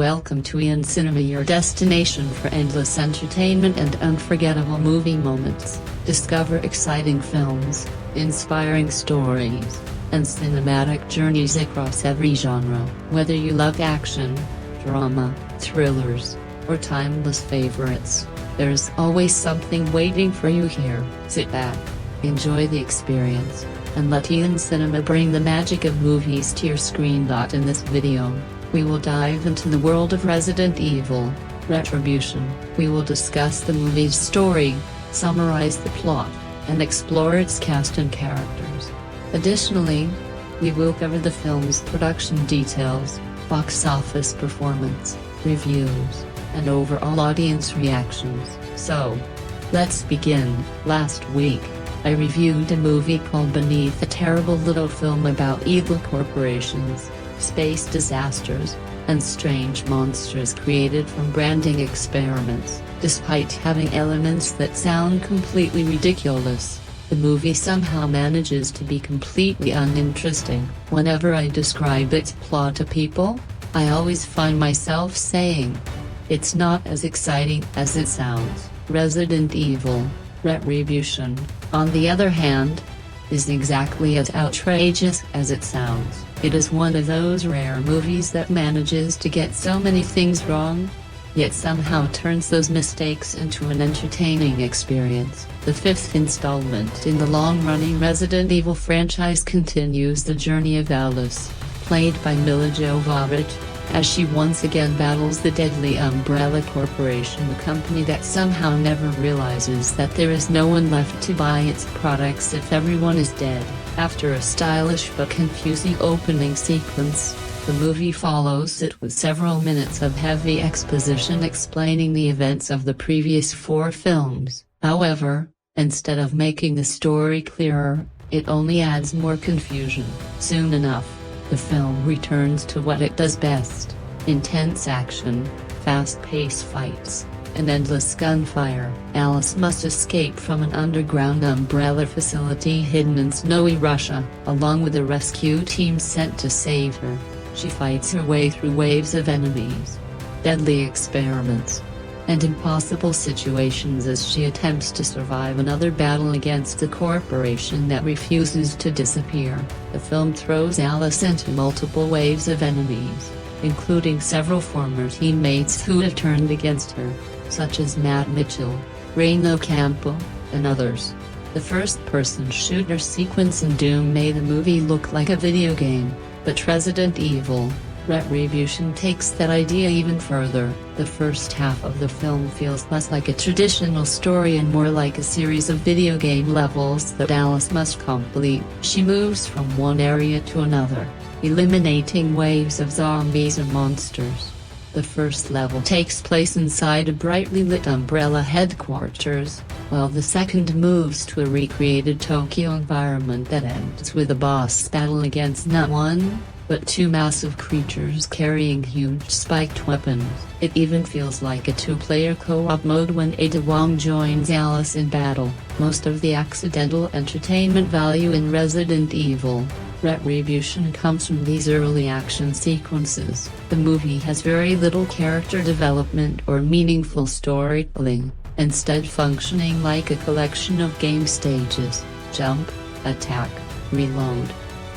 Welcome to Ian Cinema, your destination for endless entertainment and unforgettable movie moments. Discover exciting films, inspiring stories, and cinematic journeys across every genre. Whether you love action, drama, thrillers, or timeless favorites, there's always something waiting for you here. Sit back, enjoy the experience, and let Ian Cinema bring the magic of movies to your screen. In this video, we will dive into the world of Resident Evil, Retribution. We will discuss the movie's story, summarize the plot, and explore its cast and characters. Additionally, we will cover the film's production details, box office performance, reviews, and overall audience reactions. So, let's begin. Last week, I reviewed a movie called Beneath, a terrible little film about evil corporations, space disasters, and strange monsters created from branding experiments. Despite having elements that sound completely ridiculous, the movie somehow manages to be completely uninteresting. Whenever I describe its plot to people, I always find myself saying, it's not as exciting as it sounds. Resident Evil, Retribution, on the other hand, is exactly as outrageous as it sounds. It is one of those rare movies that manages to get so many things wrong, yet somehow turns those mistakes into an entertaining experience. The fifth installment in the long-running Resident Evil franchise continues the journey of Alice, played by Milla Jovovich, as she once again battles the deadly Umbrella Corporation, a company that somehow never realizes that there is no one left to buy its products if everyone is dead. After a stylish but confusing opening sequence, the movie follows it with several minutes of heavy exposition explaining the events of the previous 4 films. However, instead of making the story clearer, it only adds more confusion. Soon enough, the film returns to what it does best: intense action, fast-paced fights, and endless gunfire. Alice must escape from an underground Umbrella facility hidden in snowy Russia, along with a rescue team sent to save her. She fights her way through waves of enemies, deadly experiments, and impossible situations as she attempts to survive another battle against the corporation that refuses to disappear. The film throws Alice into multiple waves of enemies, including several former teammates who have turned against her, such as Matt Mitchell, Reino Campo, and others. The first-person shooter sequence in Doom made the movie look like a video game, but Resident Evil, Retribution takes that idea even further. The first half of the film feels less like a traditional story and more like a series of video game levels that Alice must complete. She moves from one area to another, eliminating waves of zombies and monsters. The first level takes place inside a brightly lit Umbrella headquarters, while the second moves to a recreated Tokyo environment that ends with a boss battle against not one, but 2 massive creatures carrying huge spiked weapons. It even feels like a 2-player co-op mode when Ada Wong joins Alice in battle. Most of the accidental entertainment value in Resident Evil, Retribution comes from these early action sequences. The movie has very little character development or meaningful storytelling, instead functioning like a collection of game stages: jump, attack, reload,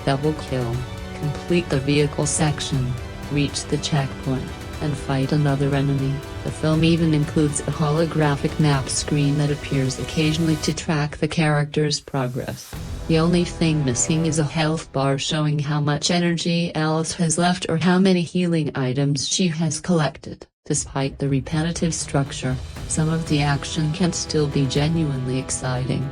double kill, complete the vehicle section, reach the checkpoint, and fight another enemy. The film even includes a holographic map screen that appears occasionally to track the character's progress. The only thing missing is a health bar showing how much energy Alice has left or how many healing items she has collected. Despite the repetitive structure, some of the action can still be genuinely exciting.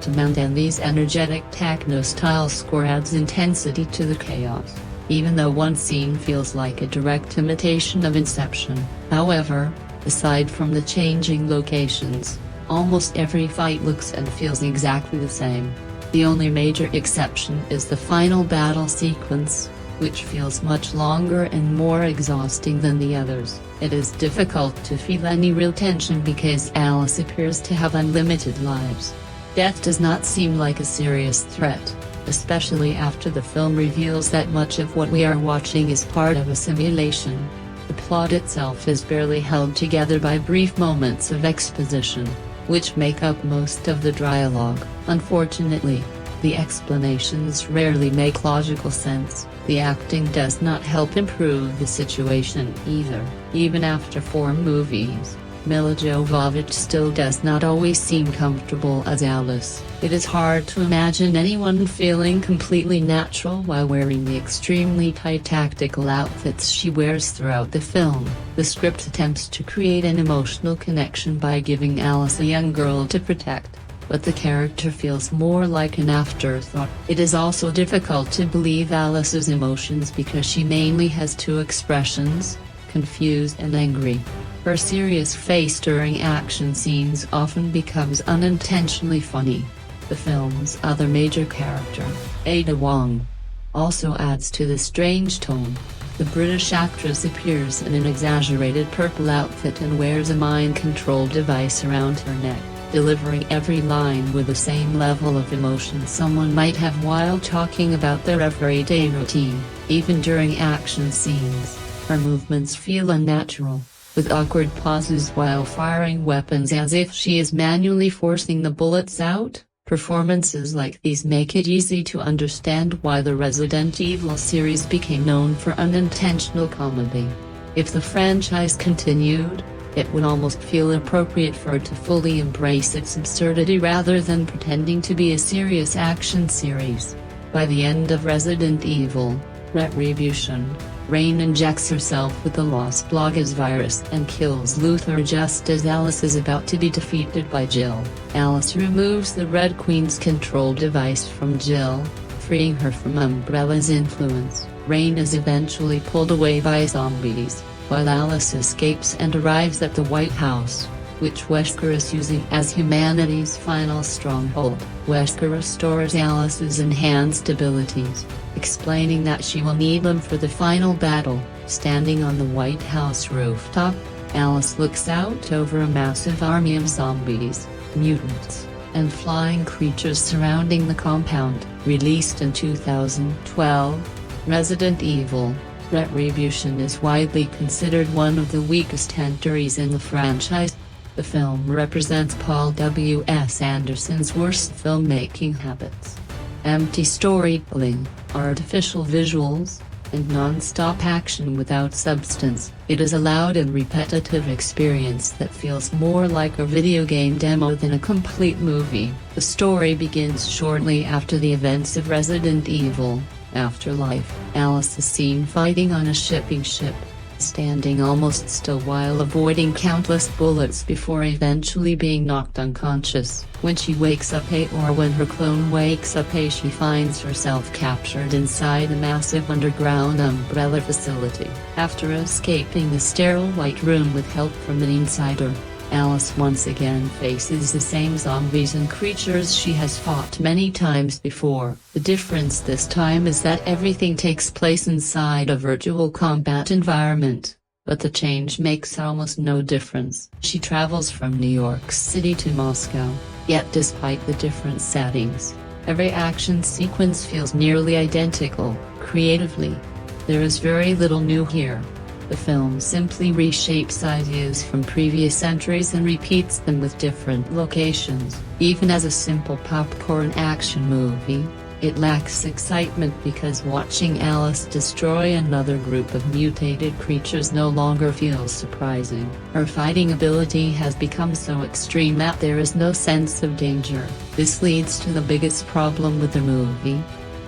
And these energetic techno-style score adds intensity to the chaos, even though one scene feels like a direct imitation of Inception. However, aside from the changing locations, almost every fight looks and feels exactly the same. The only major exception is the final battle sequence, which feels much longer and more exhausting than the others. It is difficult to feel any real tension because Alice appears to have unlimited lives. Death does not seem like a serious threat, especially after the film reveals that much of what we are watching is part of a simulation. The plot itself is barely held together by brief moments of exposition, which make up most of the dialogue. Unfortunately, the explanations rarely make logical sense. The acting does not help improve the situation either. Even after 4 movies, Milla Jovovich still does not always seem comfortable as Alice. It is hard to imagine anyone feeling completely natural while wearing the extremely tight tactical outfits she wears throughout the film. The script attempts to create an emotional connection by giving Alice a young girl to protect, but the character feels more like an afterthought. It is also difficult to believe Alice's emotions because she mainly has 2 expressions: confused and angry. Her serious face during action scenes often becomes unintentionally funny. The film's other major character, Ada Wong, also adds to the strange tone. The British actress appears in an exaggerated purple outfit and wears a mind-control device around her neck, delivering every line with the same level of emotion someone might have while talking about their everyday routine. Even during action scenes, her movements feel unnatural, with awkward pauses while firing weapons as if she is manually forcing the bullets out. Performances like these make it easy to understand why the Resident Evil series became known for unintentional comedy. If the franchise continued, it would almost feel appropriate for it to fully embrace its absurdity rather than pretending to be a serious action series. By the end of Resident Evil, Retribution, Rain injects herself with the Lost Bloggers virus and kills Luther just as Alice is about to be defeated by Jill. Alice removes the Red Queen's control device from Jill, freeing her from Umbrella's influence. Rain is eventually pulled away by zombies, while Alice escapes and arrives at the White House, which Wesker is using as humanity's final stronghold. Wesker restores Alice's enhanced abilities, explaining that she will need them for the final battle. Standing on the White House rooftop, Alice looks out over a massive army of zombies, mutants, and flying creatures surrounding the compound. Released in 2012, Resident Evil Retribution is widely considered one of the weakest entries in the franchise. The film represents Paul W. S. Anderson's worst filmmaking habits: empty storytelling, artificial visuals, and non-stop action without substance. It is a loud and repetitive experience that feels more like a video game demo than a complete movie. The story begins shortly after the events of Resident Evil Afterlife. Alice is seen fighting on a shipping ship, standing almost still while avoiding countless bullets before eventually being knocked unconscious. When she wakes up or when her clone wakes up she finds herself captured inside a massive underground Umbrella facility. After escaping the sterile white room with help from an insider, Alice once again faces the same zombies and creatures she has fought many times before. The difference this time is that everything takes place inside a virtual combat environment, but the change makes almost no difference. She travels from New York City to Moscow, yet despite the different settings, every action sequence feels nearly identical. Creatively, there is very little new here. The film simply reshapes ideas from previous entries and repeats them with different locations. Even as a simple popcorn action movie, it lacks excitement because watching Alice destroy another group of mutated creatures no longer feels surprising. Her fighting ability has become so extreme that there is no sense of danger. This leads to the biggest problem with the movie: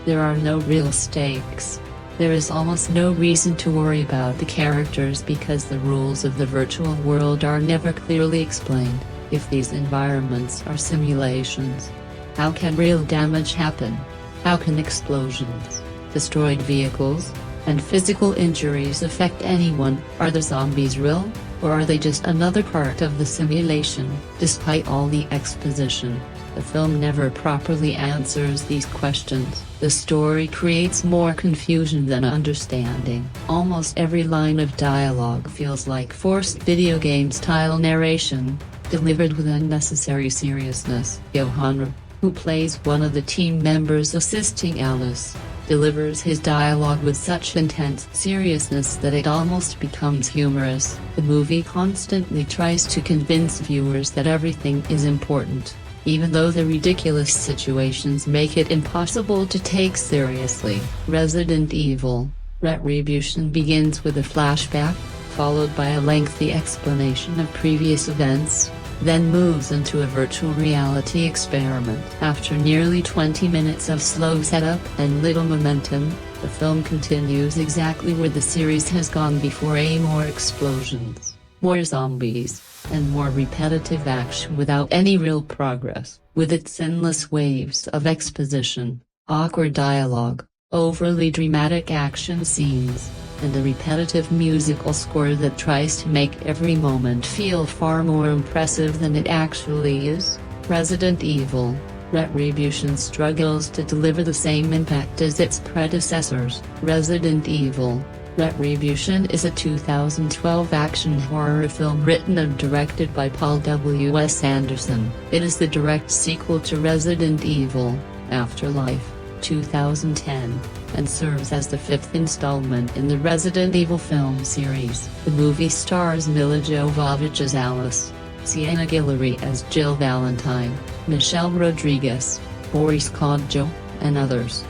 there are no real stakes. There is almost no reason to worry about the characters because the rules of the virtual world are never clearly explained. If these environments are simulations, how can real damage happen? How can explosions, destroyed vehicles, and physical injuries affect anyone? Are the zombies real, or are they just another part of the simulation? Despite all the exposition, the film never properly answers these questions. The story creates more confusion than understanding. Almost every line of dialogue feels like forced video game-style narration, delivered with unnecessary seriousness. Genre: who plays one of the team members assisting Alice, delivers his dialogue with such intense seriousness that it almost becomes humorous. The movie constantly tries to convince viewers that everything is important, even though the ridiculous situations make it impossible to take seriously. Resident Evil: Retribution begins with a flashback, followed by a lengthy explanation of previous events, then moves into a virtual reality experiment. After nearly 20 minutes of slow setup and little momentum, the film continues exactly where the series has gone before: more explosions, more zombies, and more repetitive action without any real progress. With its endless waves of exposition, awkward dialogue, overly dramatic action scenes, and a repetitive musical score that tries to make every moment feel far more impressive than it actually is, Resident Evil: Retribution struggles to deliver the same impact as its predecessors. Resident Evil: Retribution is a 2012 action horror film written and directed by Paul W. S. Anderson. It is the direct sequel to Resident Evil: Afterlife, 2010, and serves as the fifth installment in the Resident Evil film series. The movie stars Milla Jovovich as Alice, Sienna Guillory as Jill Valentine, Michelle Rodriguez, Boris Kodjoe, and others.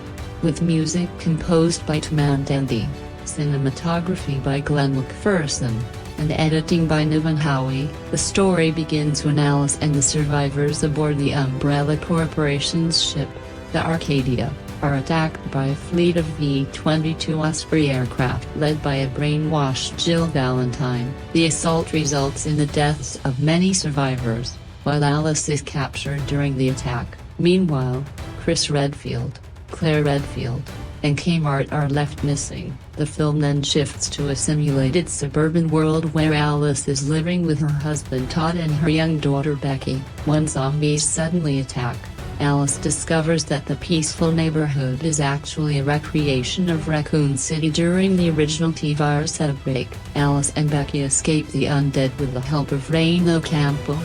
With music composed by Taman Dendi, cinematography by Glenn McPherson, and editing by Niven Howie, the story begins when Alice and the survivors aboard the Umbrella Corporation's ship, the Arcadia, are attacked by a fleet of V-22 Osprey aircraft led by a brainwashed Jill Valentine. The assault results in the deaths of many survivors, while Alice is captured during the attack. Meanwhile, Chris Redfield, Claire Redfield, and Kmart are left missing. The film then shifts to a simulated suburban world where Alice is living with her husband Todd and her young daughter Becky. When zombies suddenly attack, Alice discovers that the peaceful neighborhood is actually a recreation of Raccoon City during the original T-virus outbreak. Alice and Becky escape the undead with the help of Rain Ocampo,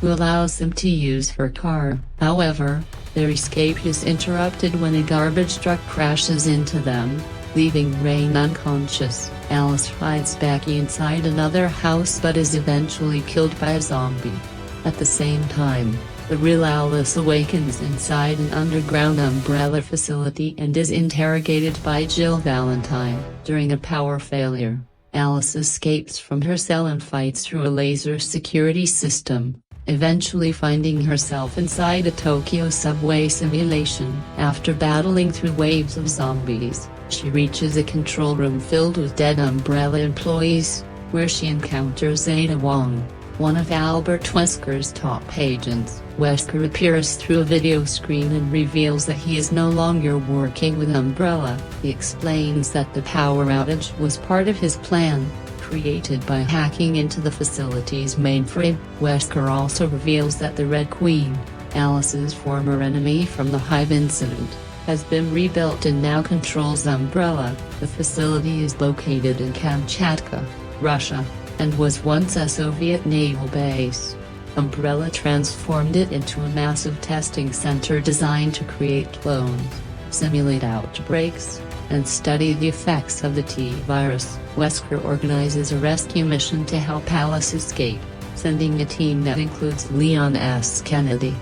who allows them to use her car. However, their escape is interrupted when a garbage truck crashes into them, leaving Rain unconscious. Alice hides Becky inside another house but is eventually killed by a zombie. At the same time, the real Alice awakens inside an underground Umbrella facility and is interrogated by Jill Valentine. During a power failure, Alice escapes from her cell and fights through a laser security system, eventually finding herself inside a Tokyo subway simulation. After battling through waves of zombies, she reaches a control room filled with dead Umbrella employees, where she encounters Ada Wong, one of Albert Wesker's top agents. Wesker appears through a video screen and reveals that he is no longer working with Umbrella. He explains that the power outage was part of his plan, created by hacking into the facility's mainframe. Wesker also reveals that the Red Queen, Alice's former enemy from the Hive incident, has been rebuilt and now controls Umbrella. The facility is located in Kamchatka, Russia, and was once a Soviet naval base. Umbrella transformed it into a massive testing center designed to create clones, simulate outbreaks, and study the effects of the T-virus. Wesker organizes a rescue mission to help Alice escape, sending a team that includes Leon S. Kennedy,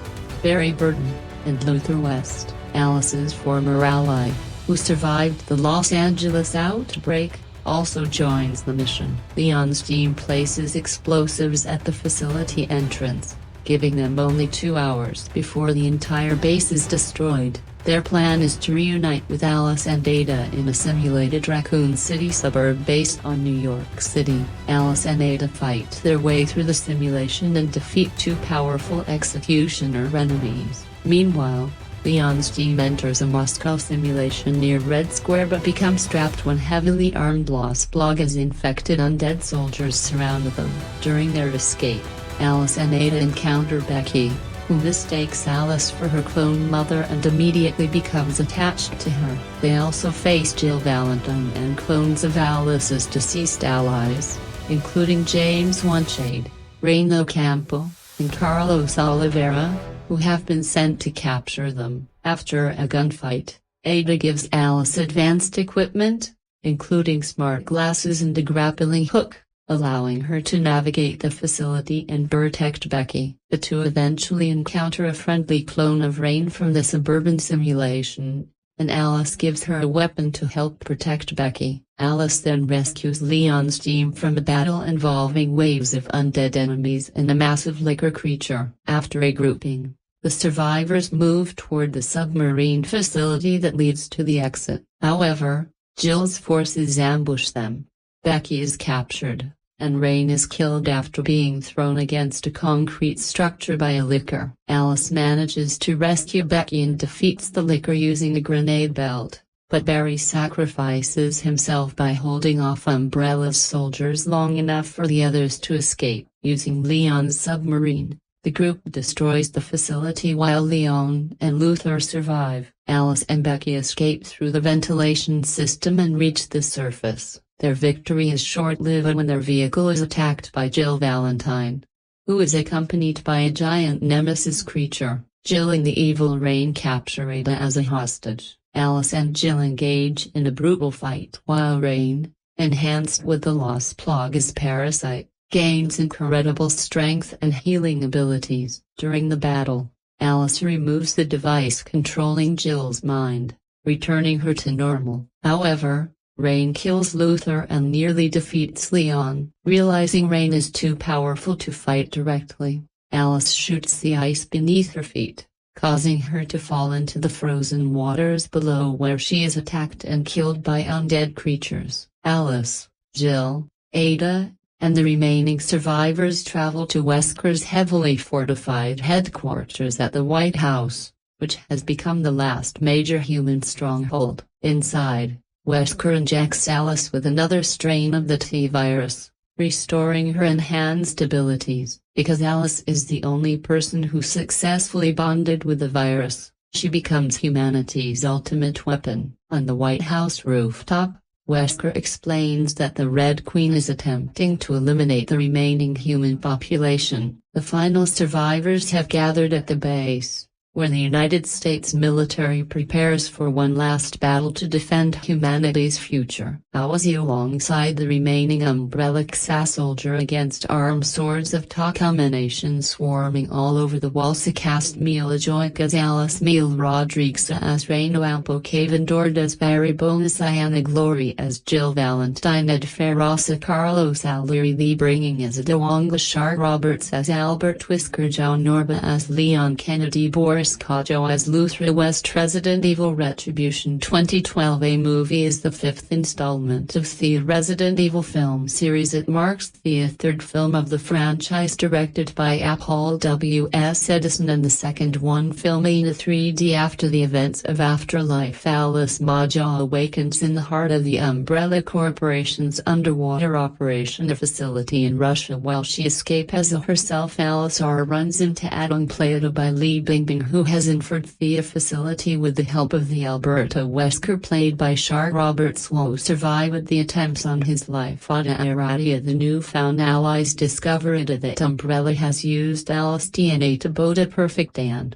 Barry Burton, and Luther West, Alice's former ally, who survived the Los Angeles outbreak, also joins the mission. Leon's team places explosives at the facility entrance, giving them only 2 hours before the entire base is destroyed. Their plan is to reunite with Alice and Ada in a simulated Raccoon City suburb based on New York City. Alice and Ada fight their way through the simulation and defeat two powerful executioner enemies. Meanwhile, Leon's team enters a Moscow simulation near Red Square but becomes trapped when heavily armed Lost Bloggers infected undead soldiers surround them. During their escape, Alice and Ada encounter Becky, who mistakes Alice for her clone mother and immediately becomes attached to her. They also face Jill Valentine and clones of Alice's deceased allies, including James Wanshade, Rain Ocampo, and Carlos Oliveira, who have been sent to capture them. After a gunfight, Ada gives Alice advanced equipment, including smart glasses and a grappling hook, allowing her to navigate the facility and protect Becky. The two eventually encounter a friendly clone of Rain from the suburban simulation, and Alice gives her a weapon to help protect Becky. Alice then rescues Leon's team from a battle involving waves of undead enemies and a massive liquor creature. After regrouping, the survivors move toward the submarine facility that leads to the exit. However, Jill's forces ambush them. Becky is captured, and Rain is killed after being thrown against a concrete structure by a licker. Alice manages to rescue Becky and defeats the licker using a grenade belt, but Barry sacrifices himself by holding off Umbrella's soldiers long enough for the others to escape. Using Leon's submarine, the group destroys the facility while Leon and Luther survive. Alice and Becky escape through the ventilation system and reach the surface. Their victory is short-lived when their vehicle is attacked by Jill Valentine, who is accompanied by a giant nemesis creature. Jill and the evil Rain capture Ada as a hostage. Alice and Jill engage in a brutal fight while Rain, enhanced with the Lost Plagas parasite, gains incredible strength and healing abilities. During the battle, Alice removes the device controlling Jill's mind, returning her to normal. However, Rain kills Luther and nearly defeats Leon. Realizing Rain is too powerful to fight directly, Alice shoots the ice beneath her feet, causing her to fall into the frozen waters below, where she is attacked and killed by undead creatures. Alice, Jill, Ada, and the remaining survivors travel to Wesker's heavily fortified headquarters at the White House, which has become the last major human stronghold. Inside, Wesker injects Alice with another strain of the T-virus, restoring her enhanced abilities. Because Alice is the only person who successfully bonded with the virus, she becomes humanity's ultimate weapon. On the White House rooftop, Wesker explains that the Red Queen is attempting to eliminate the remaining human population. The final survivors have gathered at the base, where the United States military prepares for one last battle to defend humanity's future. Owsley alongside the remaining Umbrella-class soldier against armed swords of Takumanation swarming all over the walls. Cast Milla Joica as Alice, Mil Rodriguez as Reino Ampo Cavendord as Barry Bonus, Iana Glory as Jill Valentine, Ed Ferrosa, Carlos Aliri Lee bringing as Adewanga, Shar Roberts as Albert Whisker, John Norba as Leon Kennedy, Boris Kajo as Luther West. Resident Evil Retribution 2012. A movie is the fifth installment of the Resident Evil film series. It marks the third film of the franchise directed by Paul W. S. Edison and the second one filming in 3D after the events of Afterlife. Alice Maja awakens in the heart of the Umbrella Corporation's underwater operation facility in Russia. While she escapes as herself, Alice runs into Adong played by Lee Bingbing, who has infiltrated the facility with the help of the Alberta Wesker played by Shar Roberts, who survived the attempts on his life. Ada Iradia. The newfound allies discover that Umbrella has used Alice's DNA to build a perfect and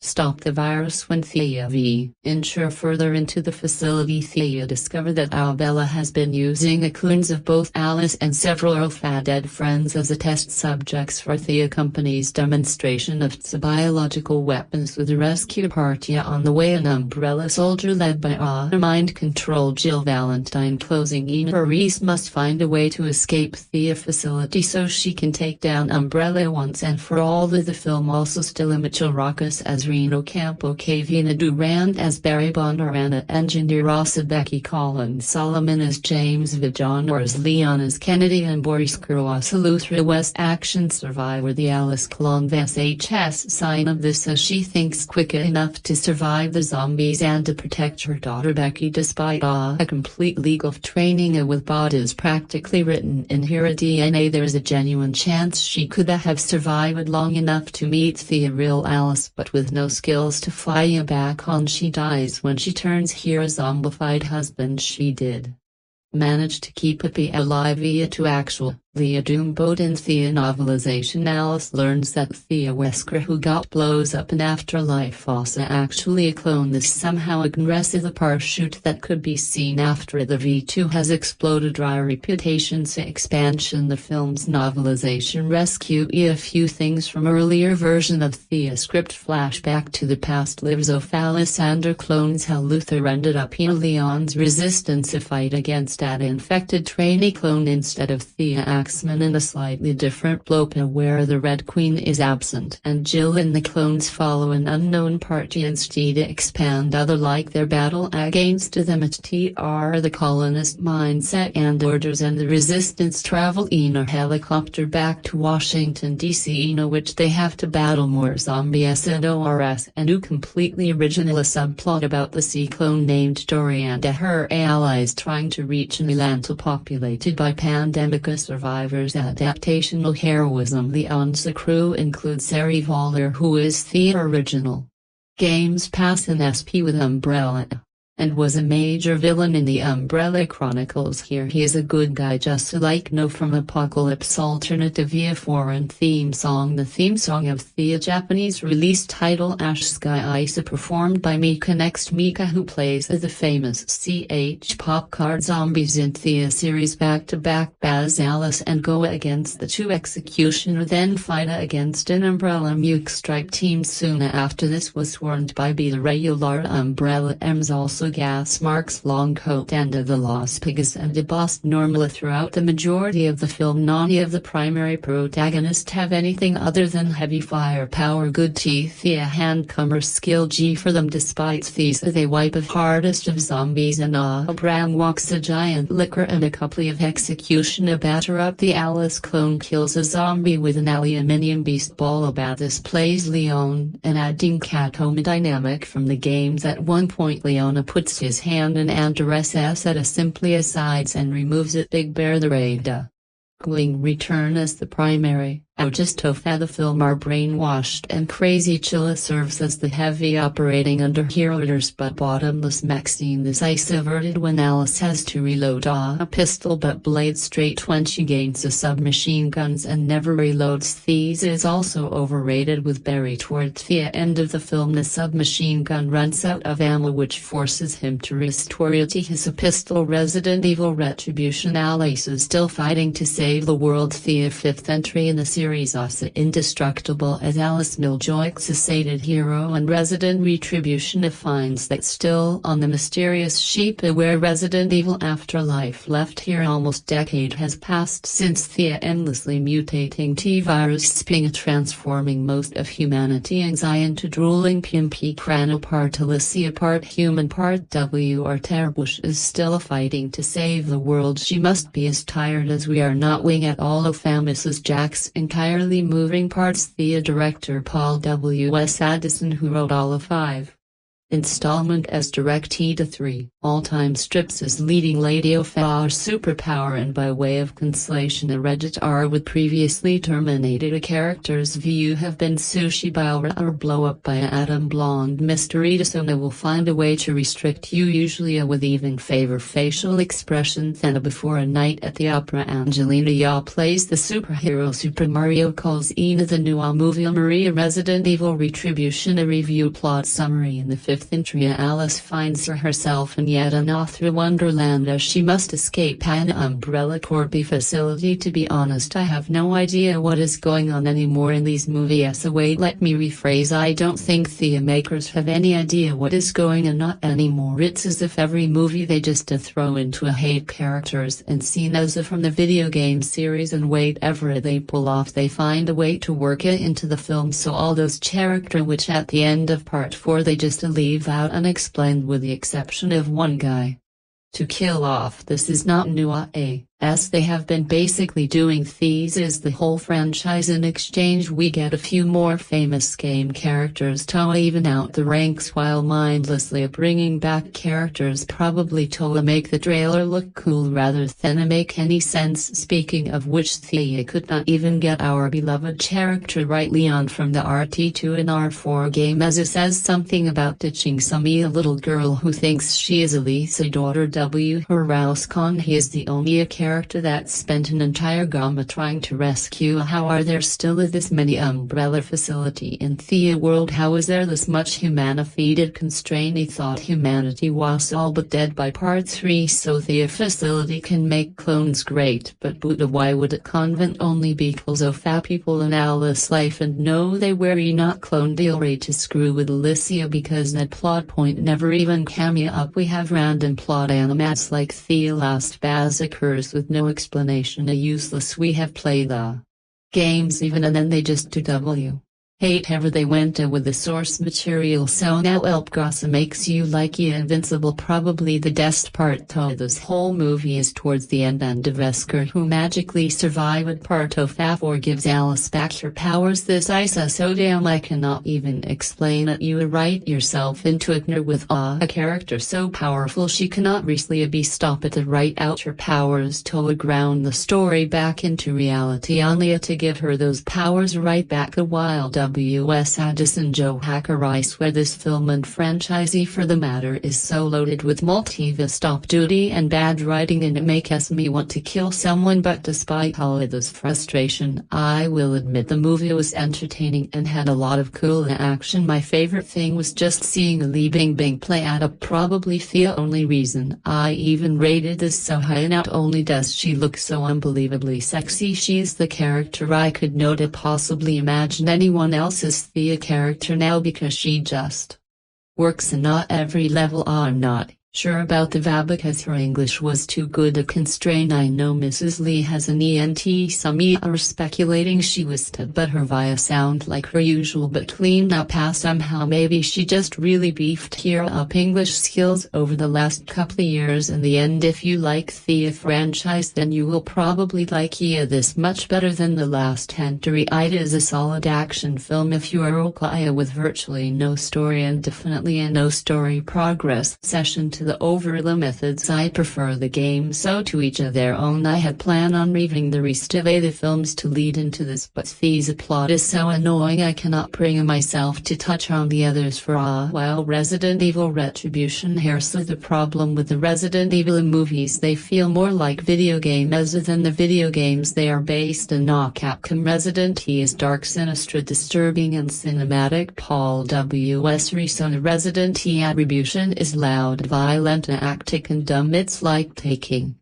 stop the virus. When Thea venture further into the facility, Thea discovered that Umbrella has been using the clones of both Alice and several of her dead friends as a test subjects for Thea Company's demonstration of its biological weapons. With the rescue party on the way, an Umbrella soldier led by mind-controlled Jill Valentine closing in. Reese must find a way to escape Thea facility so she can take down Umbrella once and for all. The film also still Mitchell Rockus as Reno Campo, Kavina Durand as Barry Bondarana, Engineer Rossa, Becky Collins Solomon as James Vijanor as Leon as Kennedy, and Boris Kurwasa Luther West. Action survivor. The Alice clone VSHS sign of this as she thinks quick enough to survive the zombies and to protect her daughter Becky despite a complete legal training. With bodies practically written in her DNA, there's a genuine chance she could have survived long enough to meet the real Alice, but with no skills to fly you back on, she dies when she turns her zombified husband. She did manage to keep Happy alive via to actual Leah Doomboat in Thea novelization. Alice learns that Thea Wesker, who got blows up in Afterlife, also actually a clone. This somehow aggressive the parachute that could be seen after the V2 has exploded. Dry reputations expansion. The film's novelization rescue a few things from earlier version of Thea script. Flashback to the past. Lives of Alessander clones. How Luther ended up in Leon's resistance, a fight against an infected trainee clone instead of Thea Axman in a slightly different Blopa where the Red Queen is absent, and Jill and the clones follow an unknown party instead. Expand other like their battle against them at TR, the colonist mindset and orders, and the resistance travel in a helicopter back to Washington DC, in which they have to battle more zombies and ORS, and a completely original subplot about the sea clone named Dory and her allies trying to reach an island populated by pandemic survivors. Adaptational heroism. Leon's crew includes Sari Voller, who is the original Games Pass and SP with Umbrella, and was a major villain in the Umbrella Chronicles. Here he is a good guy just like No from Apocalypse. Alternative via foreign theme song. The theme song of the Japanese release title Ash Sky Isa, performed by Mika. Next, Mika, who plays the famous CH pop card zombies in the series back-to-back Baz Alice and Goa against the two Executioner, then fight against an Umbrella Muke Stripe team. Soon after this was warned by the regular Umbrella M's. Also gas marks Longcoat and the Los Pigs and debossed Normally. Throughout the majority of the film, none of the primary protagonists have anything other than heavy firepower, good teeth, a handcomer skill G for them. Despite these, they wipe a hardest of zombies, and Bram walks a giant liquor and a couple of Executioner batter up the Alice clone, kills a zombie with an aluminium beast ball. About this plays Leon, and adding catcoma dynamic from the games. At one point Leona puts his hand in Andres' ass at a simply asides and removes it. Big Bear the Raida Gwing return as the primary. Just Tofa the film are brainwashed, and Crazy Chilla serves as the heavy operating under hero orders, but bottomless Maxine is ice-averted when Alice has to reload a pistol but blades straight when she gains a submachine guns and never reloads. These is also overrated, with Barry towards the end of the film the submachine gun runs out of ammo, which forces him to restore it to his pistol. Resident Evil Retribution. Alice is still fighting to save the world. The fifth entry in the series, also indestructible as Alice Miljoic's a sated hero, and Resident Retribution finds that still on the mysterious sheep where Resident Evil Afterlife left here. Almost decade has passed since the endlessly mutating T-virus sping transforming most of humanity and into drooling pimpy crano, part Alicia, part human, part W. Our Terbush is still fighting to save the world. She must be as tired as we are, not wing at all of Mrs. Jack's entirely moving parts. The director Paul W. S. Addison, who wrote all of 5 installment as directed to 3 all-time strips as leading lady of our superpower, and by way of consolation a Reddit R with previously terminated a character's view have been sushi by or blow up by Adam Blonde. Mr. Edison will find a way to restrict you, usually with even favor facial expressions. And before a night at the opera, Angelina Ya plays the superhero. Super Mario calls Ina the new movie. Maria. Resident Evil Retribution. A review. Plot summary. In the fifth entry, Alice finds herself in yet another wonderland as she must escape an Umbrella Corp facility. To be honest, I have no idea what is going on anymore in these movies. Wait, let me rephrase. I don't think the makers have any idea what is going on, not anymore. It's as if every movie they just throw into a hate characters and scenes from the video game series, and whatever they pull off they find a way to work it into the film. So all those characters which at the end of part 4 they just leave out unexplained, with the exception of one guy to kill off. This is not new, as they have been basically doing. These is the whole franchise. In exchange we get a few more famous game characters to even out the ranks, while mindlessly bringing back characters probably to make the trailer look cool rather than make any sense. Speaking of which, Thea could not even get our beloved character right, Leon, from the RT2 and R4 game, as it says something about ditching some little girl who thinks she is Elisa's daughter W. Her Rouse Khan. He is the only character character that spent an entire gamma trying to rescue. How are there still this many Umbrella facility in Thea world? How is there this much humana feeded constraint? He thought humanity was all but dead by part 3, so Thea facility can make clones great, but Buddha, why would a convent only be equals of fat people in Alice life? And no, they were not cloned. They'll ready to screw with Alicia because that plot point never even came up. We have random plot animats like Thea Last Baz occurs with no explanation, a useless. We have played the games even and then they just do W. Hate ever they went with the source material, so now Elpgrassa makes you like you invincible. Probably the best part to this whole movie is towards the end, and Vesker who magically survived part of F4 gives Alice back her powers. This Isa so damn I cannot even explain it. You write yourself into it with a character so powerful she cannot recently be stopped to write out her powers to ground the story back into reality, only to give her those powers right back. The wild W.S. Addison Joe Hacker. I swear this film and franchisee for the matter is so loaded with multiverse stop duty and bad writing, and it makes me want to kill someone. But despite all of this frustration, I will admit the movie was entertaining and had a lot of cool action. My favorite thing was just seeing Li Bingbing play out. Probably the only reason I even rated this so high. Not only does she look so unbelievably sexy, she's the character I could not possibly imagine anyone else's Thea character now, because she just works in not every level. I'm not sure about the VA because her English was too good a constraint. I know Mrs. Lee has an ENT. Some are speculating she was dead, but her VIA sound like her usual but cleaned up somehow. Maybe she just really beefed her up English skills over the last couple of years. In the end, if you like Thea franchise, then you will probably like this much better than the last entry. It is a solid action film if you are okay with virtually no story and definitely a no story progress session to the overly methods. I prefer the game, so to each of their own. I had planned on reviewing the rest of the films to lead into this, but Thea's plot is so annoying I cannot bring myself to touch on the others for a while. Resident Evil Retribution. Here's the problem with the Resident Evil movies: they feel more like video games than the video games they are based in. Capcom Resident Evil is dark, sinister, disturbing and cinematic. Paul W.S. Reason. Resident Evil Retribution is loud, violent, actic and dumb. It's like taking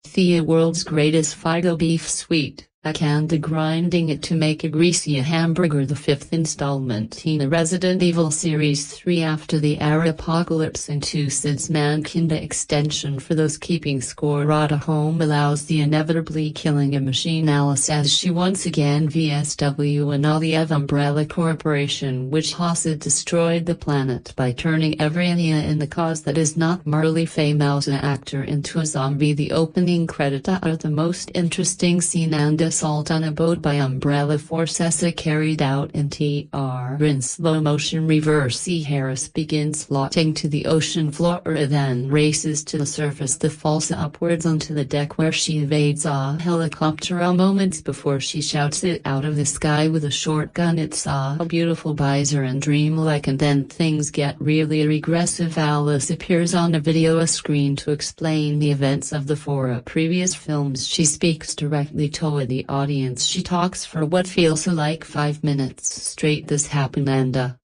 Thea world's greatest Fido beef sweet, and grinding it to make a greasy hamburger. The fifth installment in the Resident Evil series 3 after the Era Apocalypse into Sid's Mankind extension. For those keeping score at home, allows the inevitably killing a machine Alice as she once again VSW and all the Umbrella Corporation, which has destroyed the planet by turning every in the cause that is not merely famous actor into a zombie. The opening credits are the most interesting scene, and assault on a boat by Umbrella forces carried out in TR in slow motion reverse. Harris begins floating to the ocean floor, then races to the surface to falls upwards onto the deck where she evades a helicopter moments before she shouts it out of the sky with a shotgun. It's a beautiful visor and dreamlike, and then things get really regressive. Alice appears on a video screen to explain the events of the 4 previous films. She speaks directly to the audience. She talks for what feels like 5 minutes straight. This happened and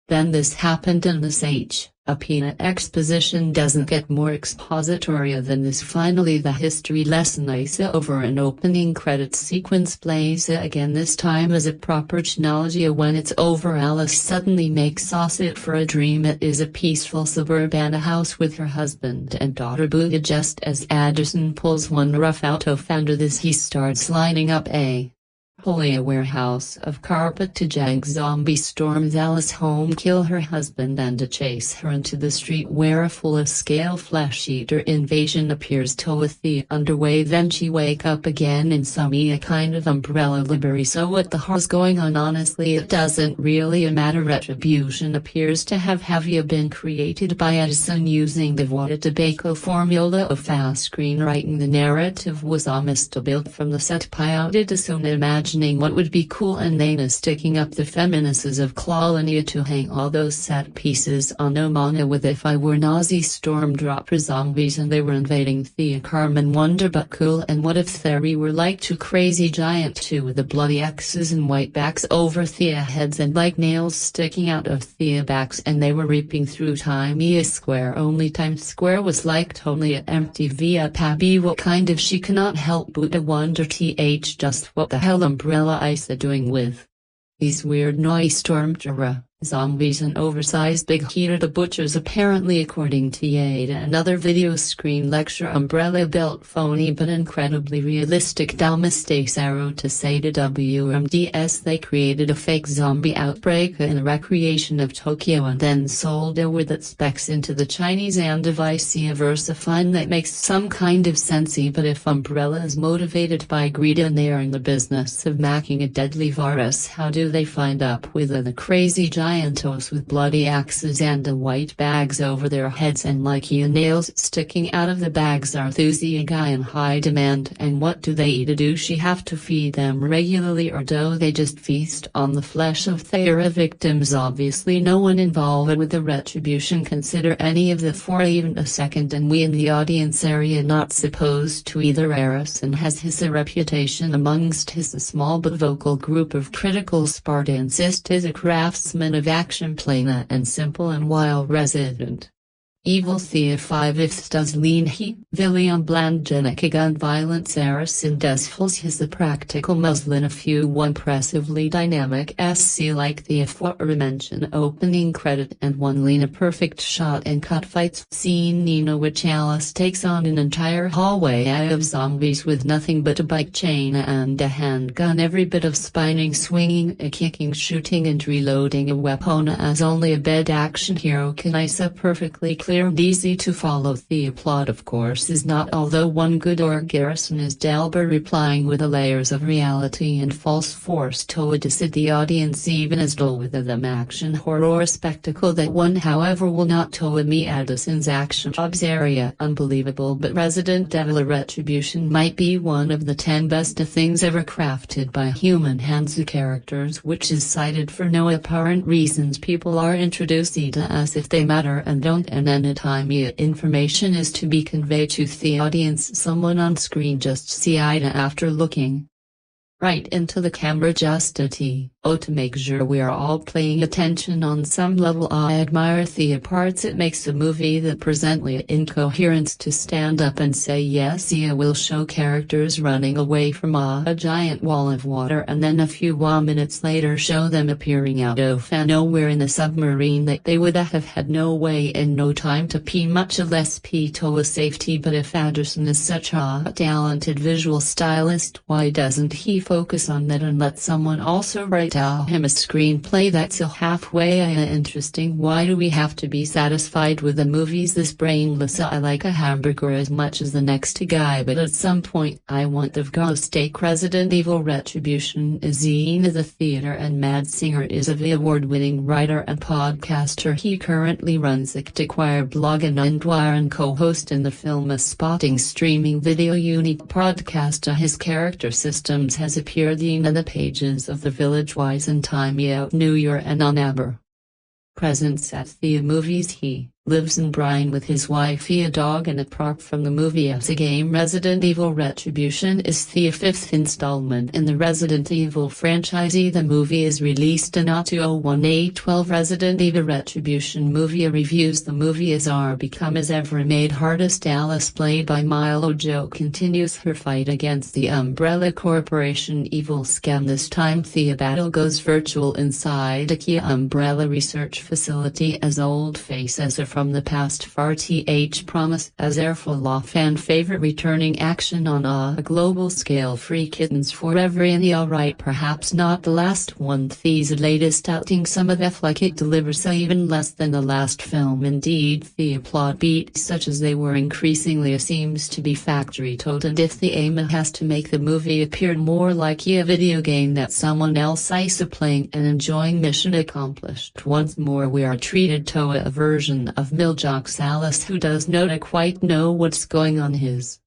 then this happened and this a peanut exposition doesn't get more expository than this. Finally the history lesson is over. An opening credits sequence plays again, this time as a proper chronology. When it's over, Alice suddenly makes it for a dream. It is a peaceful suburban house with her husband and daughter Buddha. Just as Addison pulls one rough out of under this, he starts lining up a warehouse of carpet to jag. Zombie storms Alice home, kill her husband and chase her into the street where a full-scale flesh-eater invasion appears to with the underway. Then she wake up again in some kind of Umbrella library. So what the hell's going on? Honestly, it doesn't really matter. Retribution appears to have been created by Edison using the water tobacco formula of fast screenwriting. The narrative was almost built from the set by Edison. Imagine imagining what would be cool and Nana sticking up the feminists of Clawlinia to hang all those set pieces on Omana with If I Were Nazi Stormdropper zombies and they were invading Thea Carmen wonder but cool and what if Theory were like two crazy giant two with the bloody X's and white backs over Thea heads and like nails sticking out of Thea backs and they were reaping through Times Square only Times Square was like totally empty via Pabi what kind of she cannot help but to wonder just what the hell Umbrella Isa doing with these weird noise stormtrooper zombies and oversized big heater the butchers apparently according to Yada another video screen lecture Umbrella built phony but incredibly realistic mistakes arrow to say to WMDS they created a fake zombie outbreak in a recreation of Tokyo and then sold it with its specs into the Chinese and vice versa fine that makes some kind of sensey but if Umbrella is motivated by greed and they are in the business of making a deadly virus how do they find up with the crazy giantos with bloody axes and the white bags over their heads and like nails sticking out of the bags are Thusia guy in high demand and what do they eat do she have to feed them regularly or do they just feast on the flesh of Thera victims obviously no one involved with the Retribution consider any of the for even a second and we in the audience area not supposed to either Harrison has his reputation amongst his small but vocal group of critical Spartans is a craftsman of action plain and simple and while resident. Evil Thea 5 if does lean he, William Blandgenek gun violence Arison does fills his the practical muslin a few one impressively dynamic SC like the aforementioned opening credit and one Lena perfect shot and cut fights scene Nina which Alice takes on an entire hallway of zombies with nothing but a bike chain and a handgun every bit of spinning swinging a kicking shooting and reloading a weapon as only a bed action hero can Isa perfectly clear and easy to follow the plot of course is not although one good or Garrison is Delber replying with the layers of reality and false force to decide the audience even as dull with them action horror spectacle that one however will not to me Addison's action jobs area unbelievable but Resident Evil Retribution might be one of the 10 best things ever crafted by human hands the characters which is cited for no apparent reasons people are introduced as if they matter and don't and then time information is to be conveyed to the audience someone on screen just see Ida after looking right into the camera just to make sure we are all paying attention on some level I admire the parts it makes a movie that presently incoherence to stand up and say yes will show characters running away from a giant wall of water and then a few minutes later show them appearing out of nowhere in a submarine that they would have had no way and no time to pee much less pee to a safety but if Anderson is such a talented visual stylist why doesn't he focus on that and let someone also write him a screenplay that's a halfway interesting why do we have to be satisfied with the movies this brainless I like a hamburger as much as the next guy but at some point I want the ghost take Resident Evil Retribution is in the theater and Mad Singer is a award-winning writer and podcaster he currently runs a Choir blog and Undwire and co-host in the film a spotting streaming video unique podcast his character systems has appeared in the pages of the Village Wise and Time Out New Year and on Aber. Presents at the movies he lives in Bryan with his wife a dog and a prop from the movie as a game Resident Evil Retribution is the 5th installment in the Resident Evil franchise the movie is released in 2018 Resident Evil Retribution movie reviews the movie as are become as ever made hardest Alice played by Milo Jo continues her fight against the Umbrella Corporation evil scam this time the battle goes virtual inside a key Umbrella research facility as old face as a from the past far promise as full of fan favorite returning action on a global scale free kittens forever in the alright perhaps not the last one Thee's latest outing some of the like it delivers even less than the last film indeed the plot beat such as they were increasingly seems to be factory told and if the aim has to make the movie appear more like a video game that someone else is playing and enjoying mission accomplished once more we are treated to a version of Miljock's Alice who does not quite know what's going on his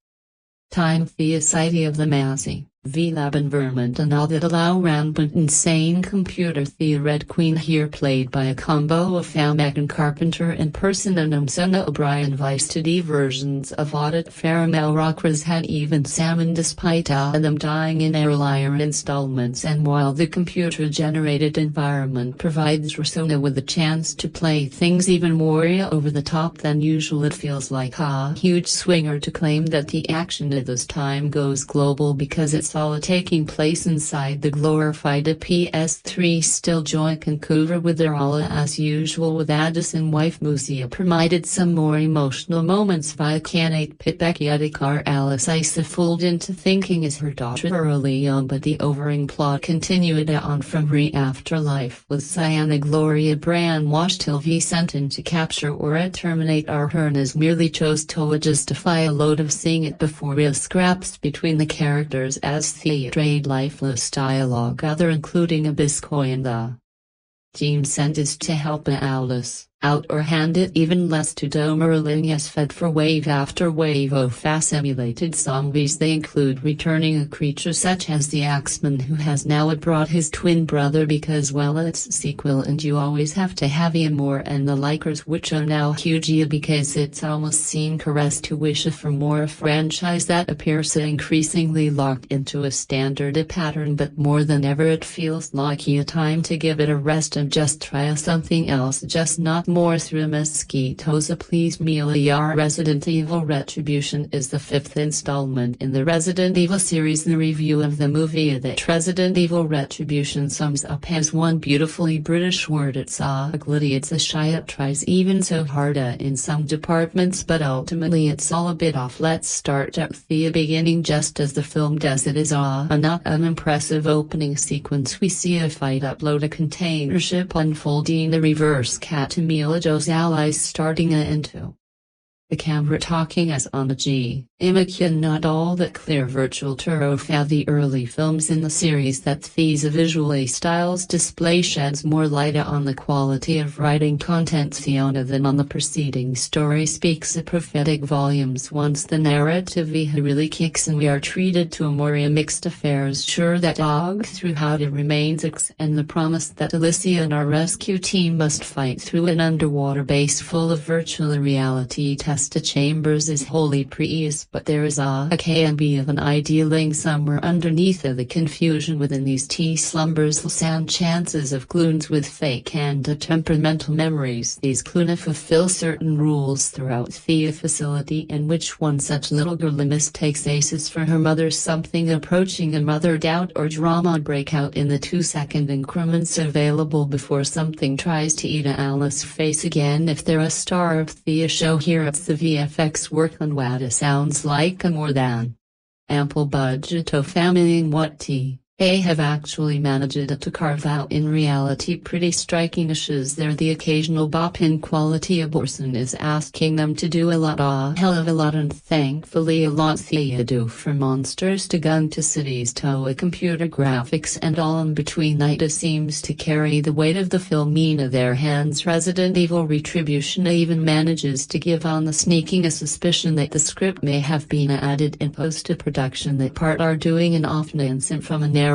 time the city of the Mazzy. VLab environment and all that allow rampant insane computer Thea Red Queen here played by a combo of Megan Carpenter in person and Umsuna O'Brien Vice 2D versions of Audit Faramel Rockras had even salmon despite them dying in earlier installments, and while the computer-generated environment provides Rasuna with a chance to play things even more over the top than usual, it feels like a huge swinger to claim that the action at this time goes global because it's all taking place inside the glorified PS3 still joint Vancouver with their all as usual, with Addison wife Musia provided some more emotional moments via Kanate Pitbekiadikar Alice Isa fooled into thinking is her daughter early on, but the overing plot continued on from Afterlife with Sienna Gloria brainwashed till V sent in to capture or terminate Arhernas merely chose to justify a load of seeing it before real scraps between the characters as Thea trade lifeless dialogue other including Abysscoy and the team sent is to help Alice out or hand it even less to Domerlinius fed for wave after wave of fast-emulated zombies. They include returning a creature such as the Axeman who has now brought his twin brother because well it's a sequel and you always have to have more, and the likers which are now huge because it's almost seem caressed to wish for more, a franchise that appears increasingly locked into a standard pattern, but more than ever it feels like a time to give it a rest and just try something else, just not more through mosquitoes. Please Milla. Your Resident Evil Retribution is the 5th installment in the Resident Evil series. The review of the movie that Resident Evil Retribution sums up has one beautifully British word: it's ugly. It's a shy, it tries even so hard in some departments, but ultimately it's all a bit off. Let's start at the beginning just as the film does. It is not an impressive opening sequence. We see a fight upload a container ship unfolding the reverse cat to Milla Jo's allies starting into the camera talking as on the G. Imagine not all that clear virtual tour of the early films in the series that these visually styles display sheds more light on the quality of writing content Fiona than on the preceding story speaks a prophetic volumes once the narrative really kicks and we are treated to a more mixed affairs. Sure that dog through how it remains and the promise that Alicia and our rescue team must fight through an underwater base full of virtual reality test chambers is wholly previous, but there is a can be of an idealing somewhere underneath the confusion within these slumbers sound chances of clunes with fake and temperamental memories. These clunes fulfill certain rules throughout the facility, in which one such little girl mistakes aces for her mother, something approaching a mother doubt or drama break out in the 2-second increments available before something tries to eat Alice's face again. If they're a star of the show here, it's the VFX work on what it sounds like a more than ample budget of family what they have actually managed to carve out in reality pretty striking issues. There the occasional bop in quality abortion is asking them to do a hell of a lot, and thankfully a lot they do, from monsters to gun to cities to a computer graphics and all in between. It seems to carry the weight of the film in their hands. Resident Evil Retribution even manages to give on the sneaking a suspicion that the script may have been added in post-production, that part are doing an often from a narrative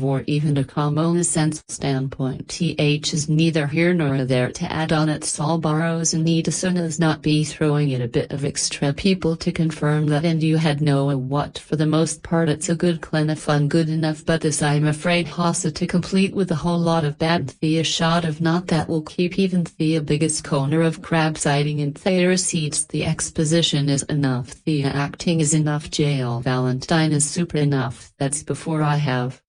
or even a common sense standpoint. Is neither here nor there to add on. It's all borrows and need as soon as not be throwing in a bit of extra people to confirm that, and you had no what. For the most part it's a good clean fun good enough, but this I'm afraid has to complete with a whole lot of bad Thea shot of not that will keep even Thea biggest corner of crab sighting in theater seats. The exposition is enough, Thea acting is enough, Jail Valentine is super enough. That's before I have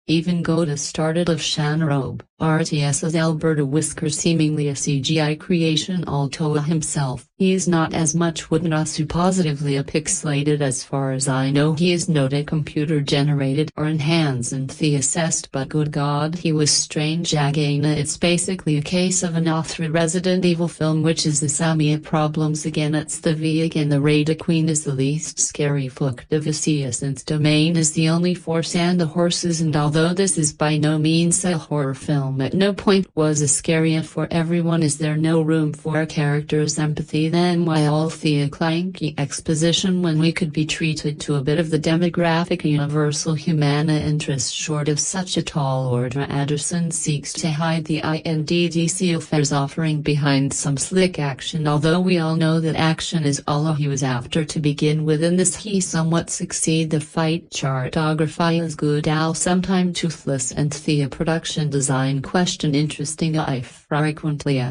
even go to started of Shanrobe. RTS's Alberta Whisker seemingly a CGI creation alto himself. He is not as much Woodenasu positively a pixelated as far as I know. He is not a computer generated or enhanced and assessed, but good God he was strange again. It's basically a case of an author Resident Evil film, which is the Samia problems again. It's the V again. The Rada Queen is the least scary fuck Divicia since Domain is the only force and the horses and all Although this is by no means a horror film, at no point was it scary for everyone. Is there no room for a character's empathy? Then why all the clanky exposition when we could be treated to a bit of the demographic universal humana interest? Short of such a tall order, Anderson seeks to hide the INDDC affairs offering behind some slick action, although we all know that action is all he was after to begin with. In this he somewhat succeed. The fight choreography is good, sometimes toothless, and the production design question interesting. I frequently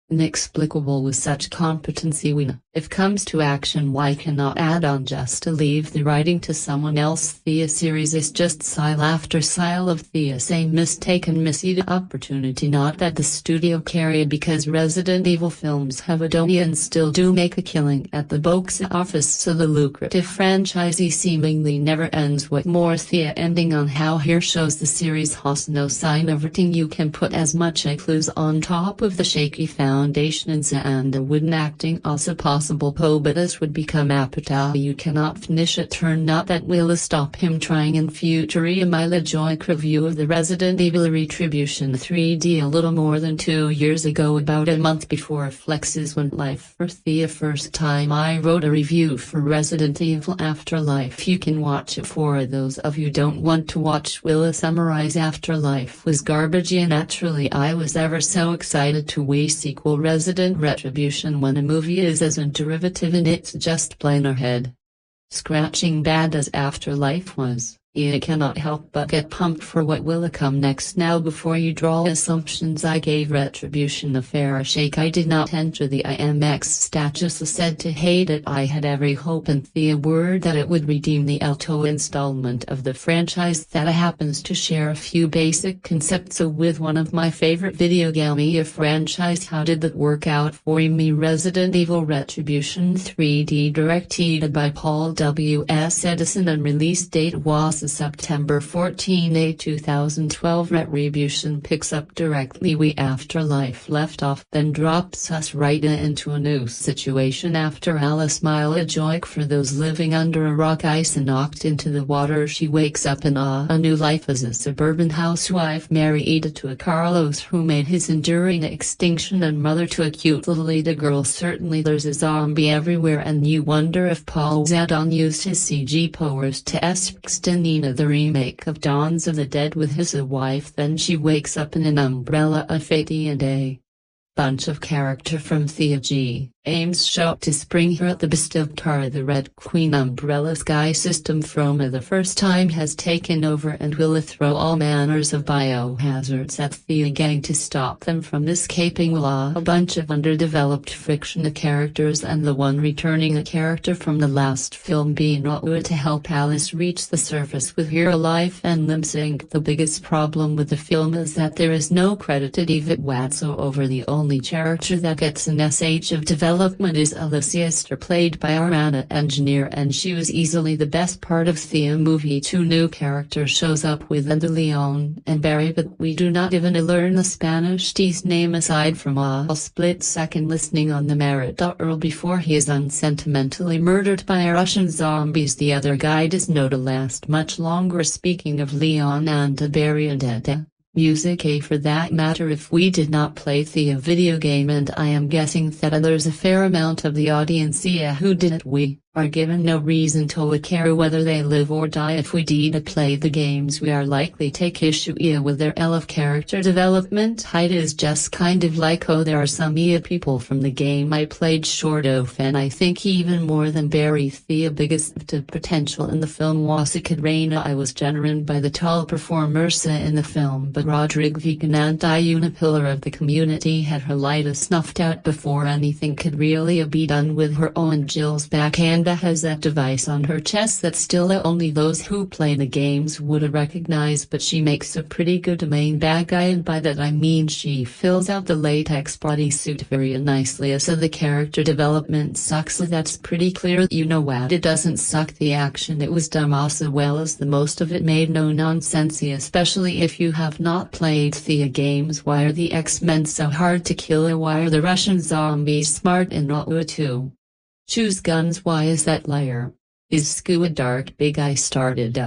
inexplicable with such competency. We know, if comes to action, why cannot add on just to leave the writing to someone else? The series is just style after style of the same mistaken misseed opportunity. Not that the studio carried, because Resident Evil films have a done and still do make a killing at the box office, so the lucrative franchise seemingly never ends. What more, the ending on how here shows the series has no sign of writing. You can put as much clues on top of the shaky foundation and the wooden acting also possible, but this would become apathy. You cannot finish it. Turn not that will stop him trying in future. Milla Joik review of the Resident Evil Retribution 3D a little more than 2 years ago, about a month before Flexes went live for the first time. I wrote a review for Resident Evil Afterlife. You can watch it. For those of you don't want to watch, will summarize. Afterlife was garbage, and naturally I was ever so excited to we sequel Resident Retribution when a movie is as a derivative and it's just plain head scratching bad as Afterlife was. You cannot help but get pumped for what will come next. Now, before you draw assumptions, I gave Retribution a fair shake. I did not enter the IMX status said to hate it. I had every hope and the word that it would redeem the Alto installment of the franchise that happens to share a few basic concepts with one of my favorite video game franchise. How did that work out for me? Resident Evil Retribution 3D, directed by Paul W. S. Edison, and release date was September 14, 2012. Retribution picks up directly we Afterlife left off, then drops us right into a new situation after Alice Milla Joik. For those living under a rock, ice and knocked into the water, she wakes up in a new life as a suburban housewife married to a Carlos who made his enduring extinction, and mother to a cute little Ada girl. Certainly there's a zombie everywhere, and you wonder if Paul Zedon used his CG powers to extend the remake of Dawns of the Dead with his wife. Then she wakes up in an umbrella of fate, and a bunch of character from Thea G. Ames show up to spring her at the bestowed car. The Red Queen umbrella sky system from the first time has taken over and will throw all manners of biohazards at the gang to stop them from escaping. A bunch of underdeveloped friction characters, and the one returning a character from the last film being Raul to help Alice reach the surface with her life and limb sync. The biggest problem with the film is that there is no credited Eva whatsoever. The only character that gets an SH of development is Alicia Ster, played by Arana Engineer, and she was easily the best part of the movie. 2 new characters shows up with Leon and Barry, but we do not even learn the Spanish T's name aside from a split second listening on the merit Earl before he is unsentimentally murdered by Russian zombies. The other guy does not last much longer. Speaking of Leon and Barry and Ed, music for that matter, if we did not play the video game, and I am guessing that there's a fair amount of the audience who didn't, we are given no reason to care whether they live or die. If we did play the games, we are likely take issue with their of character development. It is just kind of like, there are some people from the game I played short of, and I think even more than Barry. The biggest potential in the film was Katrina. I was generated by the tall performers in the film, but Rodrigo Vegan and Diana, pillar of the community, had her light snuffed out before anything could really be done with her. And Jill's backhand has that device on her chest that still only those who play the games would recognize, but she makes a pretty good main bad guy, and by that I mean she fills out the latex bodysuit very nicely. So the character development sucks, that's pretty clear. You know what, it doesn't suck, the action, it was dumb as well as the most of it made no nonsense, especially if you have not played the games. Why are the X-Men so hard to kill? Why are the Russian zombies smart and not too? Choose guns. Why is that liar? Is Skua dark? Big I started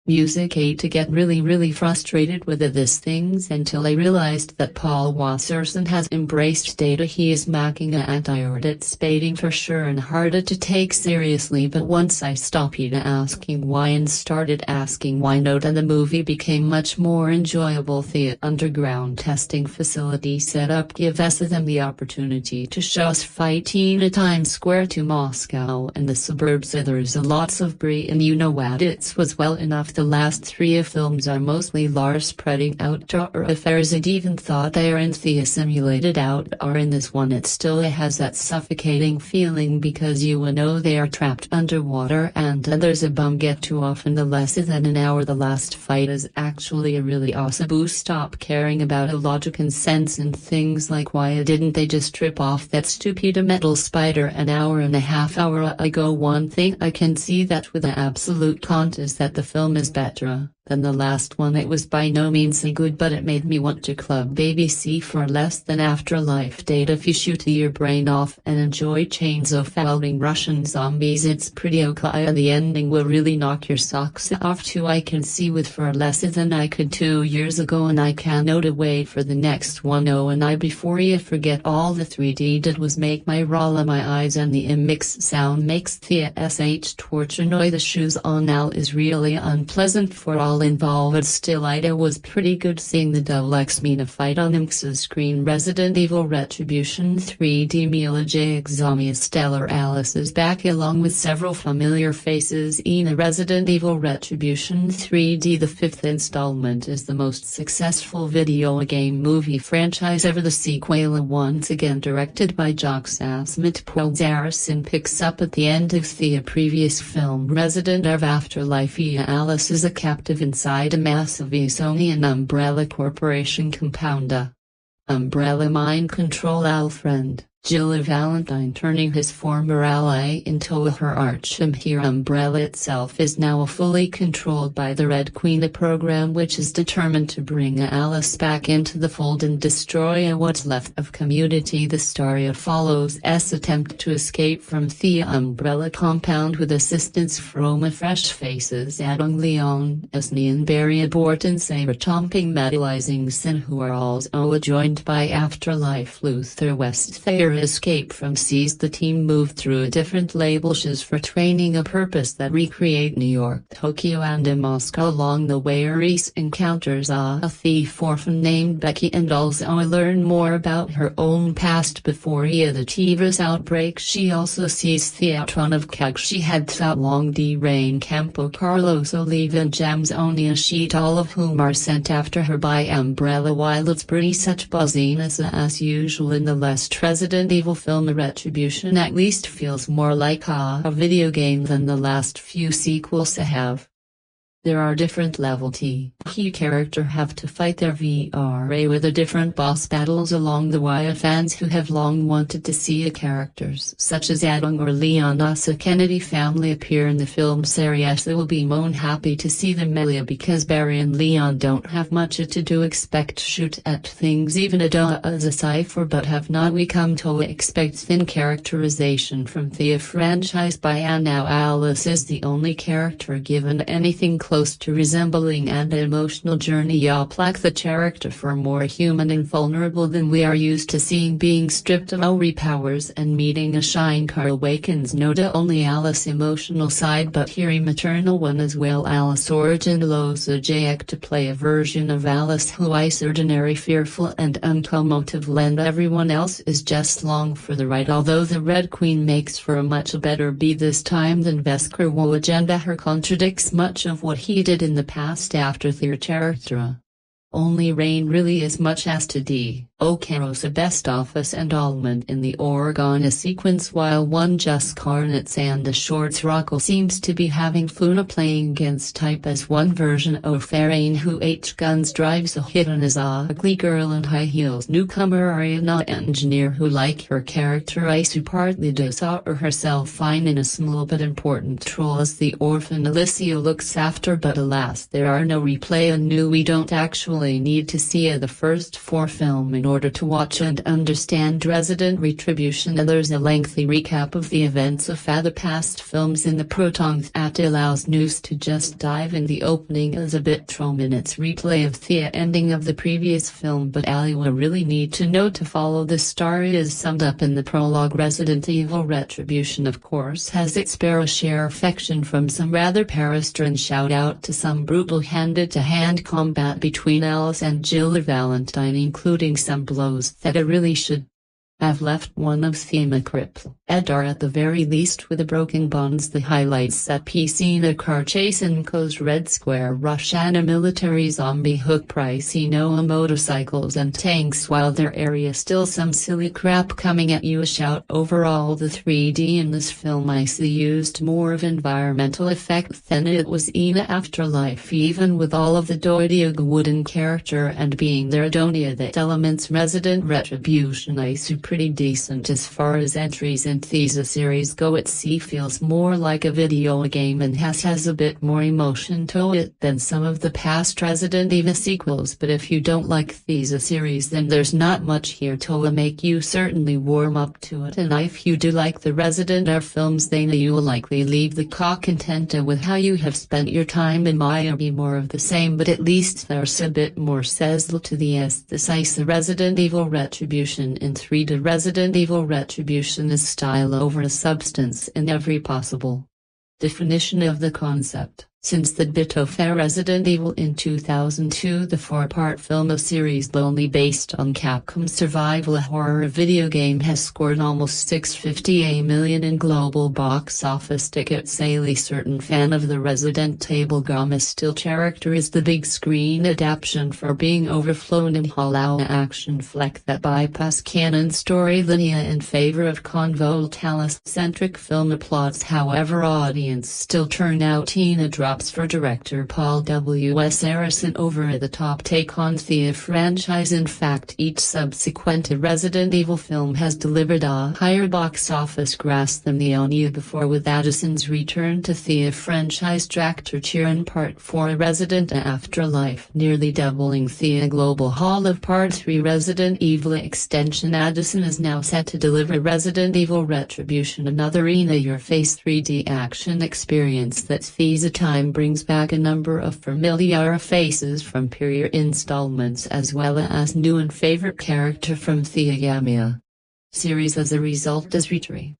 Music A to get really frustrated with this things until I realized that Paul Wasserson has embraced data. He is macking and I heard it's spading for sure and harder to take seriously, but once I stopped asking why and started asking why not, and the movie became much more enjoyable. The underground testing facility setup give us them the opportunity to show us fighting at Times Square to Moscow and the suburbs. There's lots of brie and you know what, it was well enough. The last three films are mostly Lars spreading out horror affairs and even thought they are in the simulated out, or in this one it still has that suffocating feeling because you know they are trapped underwater and there's a bum get too often. The less than an hour the last fight is actually a really awesome boost. Stop caring about a logic and sense and things like why didn't they just strip off that stupid metal spider an hour and a half ago. One thing I can see that with the absolute count is that the film is better than the last one. It was by no means good, but it made me want to club BBC for less than Afterlife. Data. If you shoot your brain off and enjoy chains of following Russian zombies, it's pretty okay. The ending will really knock your socks off too. I can see with for less than I could 2 years ago, and I cannot wait for the next one. Oh, and before you forget, all the 3D did was make my roll my eyes, and the mix sound makes the sh torture noise. The shoes on Al is really unpleasant for all involved. Still, it was pretty good seeing the double X Mina fight on IMX's screen. Resident Evil Retribution 3D. Milla J. Examia's stellar Alice is back along with several familiar faces in a Resident Evil Retribution 3D. The fifth installment is the most successful video game movie franchise ever. The sequel, once again directed by Jock Sassmit Zarison, picks up at the end of the previous film Resident of Afterlife. Alice is a captive inside a massive Sony and Umbrella Corporation compound. Umbrella mind control Al friend, Jill Valentine, turning his former ally into her arch-enemy. Here Umbrella itself is now fully controlled by the Red Queen, a program which is determined to bring Alice back into the fold and destroy what's left of community. The story follows S attempt to escape from the Umbrella compound with assistance from fresh faces Adong Leon, Esney and Barry Abort and saber-chomping Metalizing Sin, who are also joined by Afterlife Luther West Thayer. Escape from seas. The team moved through different labels for training a purpose that recreate New York, Tokyo and Moscow. Along the way Reese encounters a thief orphan named Becky and also learn more about her own past before the Tivas outbreak. She also sees the outron of Keg she had thought long Rain Campo, Carlos Oliva and Jamzonia Sheet, all of whom are sent after her by Umbrella. While it's pretty such buzziness as usual in the last Resident Evil film, Retribution at least feels more like a video game than the last few sequels have. There are different level key character have to fight their VRA with the different boss battles along the way. Fans who have long wanted to see characters such as Adong or Leon Asa Kennedy family appear in the film series. They will be more happy to see them Milla because Barry and Leon don't have much to do expect shoot at things. Even Ada as a cipher, but have not we come to expect thin characterization from the franchise by now. Alice is the only character given anything close to resembling an emotional journey. Like the character for more human and vulnerable than we are used to seeing, being stripped of all powers and meeting a shine car awakens not only Alice's emotional side but her maternal one as well. Alice origin allows Jack to play a version of Alice who is ordinary, fearful and uncommotive, and everyone else is just long for the ride. Although the Red Queen makes for a much better B this time than Vesker, agenda her contradicts much of what he did in the past after their character. Only Rain really as much as to D. O'Carroll's best office and Almond in the Oregon sequence, while one just Carnets and the Shorts Rocco seems to be having fun playing against type as one version of Rain who H guns drives a hit on his ugly girl in high heels. Newcomer Ariana engineer who like her character Isu partly does herself fine in a small but important role as the orphan Alicia looks after, but alas there are no replay and we don't actually really need to see the first 4 films in order to watch and understand Retribution, and there's a lengthy recap of the events of the past films in the protons that allows news to just dive in. The opening is a bit 2 minutes replay of the ending of the previous film, but all you will really need to know to follow the story is summed up in the prologue. Resident Evil Retribution of course has its fair share affection from some rather pedestrian shout out to some brutal hand-to-hand combat between Alice and Jill Valentine, including some blows that really should have left one of them a cripple, or at the very least with a broken bones. The highlights set piece in a car chase in Co's Red Square rush and a military zombie hook pricey Noah motorcycles and tanks, while there area still some silly crap coming at you. A shout. Overall the 3D in this film I see used more of environmental effect than it was in Afterlife, even with all of the Doidiog wooden character and being there Donia that elements Resident Retribution I see pretty decent as far as entries in the series go. It feels more like a video game and has a bit more emotion to it than some of the past Resident Evil sequels, but if you don't like the series then there's not much here to make you certainly warm up to it, and if you do like the Resident Evil films then you'll likely leave the content with how you have spent your time. It might be more of the same, but at least there's a bit more sizzle to the aesthetics. The Resident Evil Retribution in 3D. Resident Evil Retribution is style over a substance in every possible definition of the concept. Since the bit of Resident Evil in 2002, the 4-part film series only based on Capcom's survival horror video game has scored almost $658 million in global box office tickets. A certain fan of the Resident Evil game still characterizes the big screen adaptation for being overflown in hollow action flick that bypass canon story linear in favor of convoluted-centric film plots. However, audience still turn out in a drop for director Paul W. S. Harrison over-the-top take on the franchise. In fact, each subsequent Resident Evil film has delivered a higher box office gross than the one before, with Addison's return to the franchise director cheering Part 4 Resident Afterlife nearly doubling the global haul of Part 3 Resident Evil extension. Addison is now set to deliver Resident Evil Retribution, another in-your-face 3D action experience that fees a time brings back a number of familiar faces from prior installments as well as new and favorite character from the Gamia series. As a result, as Retribution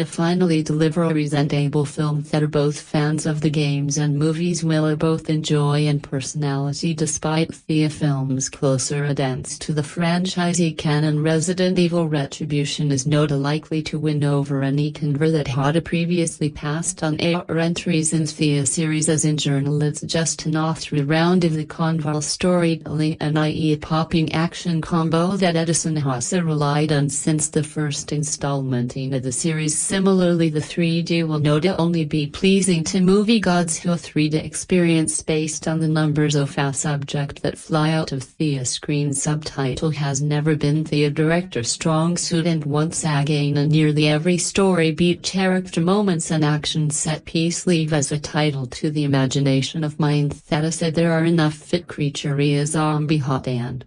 finally deliver a Resident Evil film that are both fans of the games and movies will both enjoy and personality. Despite the film's closer adherence to the franchise canon, Resident Evil Retribution is not likely to win over any contender that had previously passed on entries in the series. As in general, it's just an all-through round of the convoluted storytelling and eye-popping action combo that Edison has relied on since the first installment in the series. Similarly, the 3D will not only be pleasing to movie gods who 3D experience based on the numbers of a subject that fly out of the screen. Subtitle has never been the director's strong suit, and once again nearly every story beat character moments and action set piece leave as a title to the imagination of mind that said there are enough fit creature zombie hot and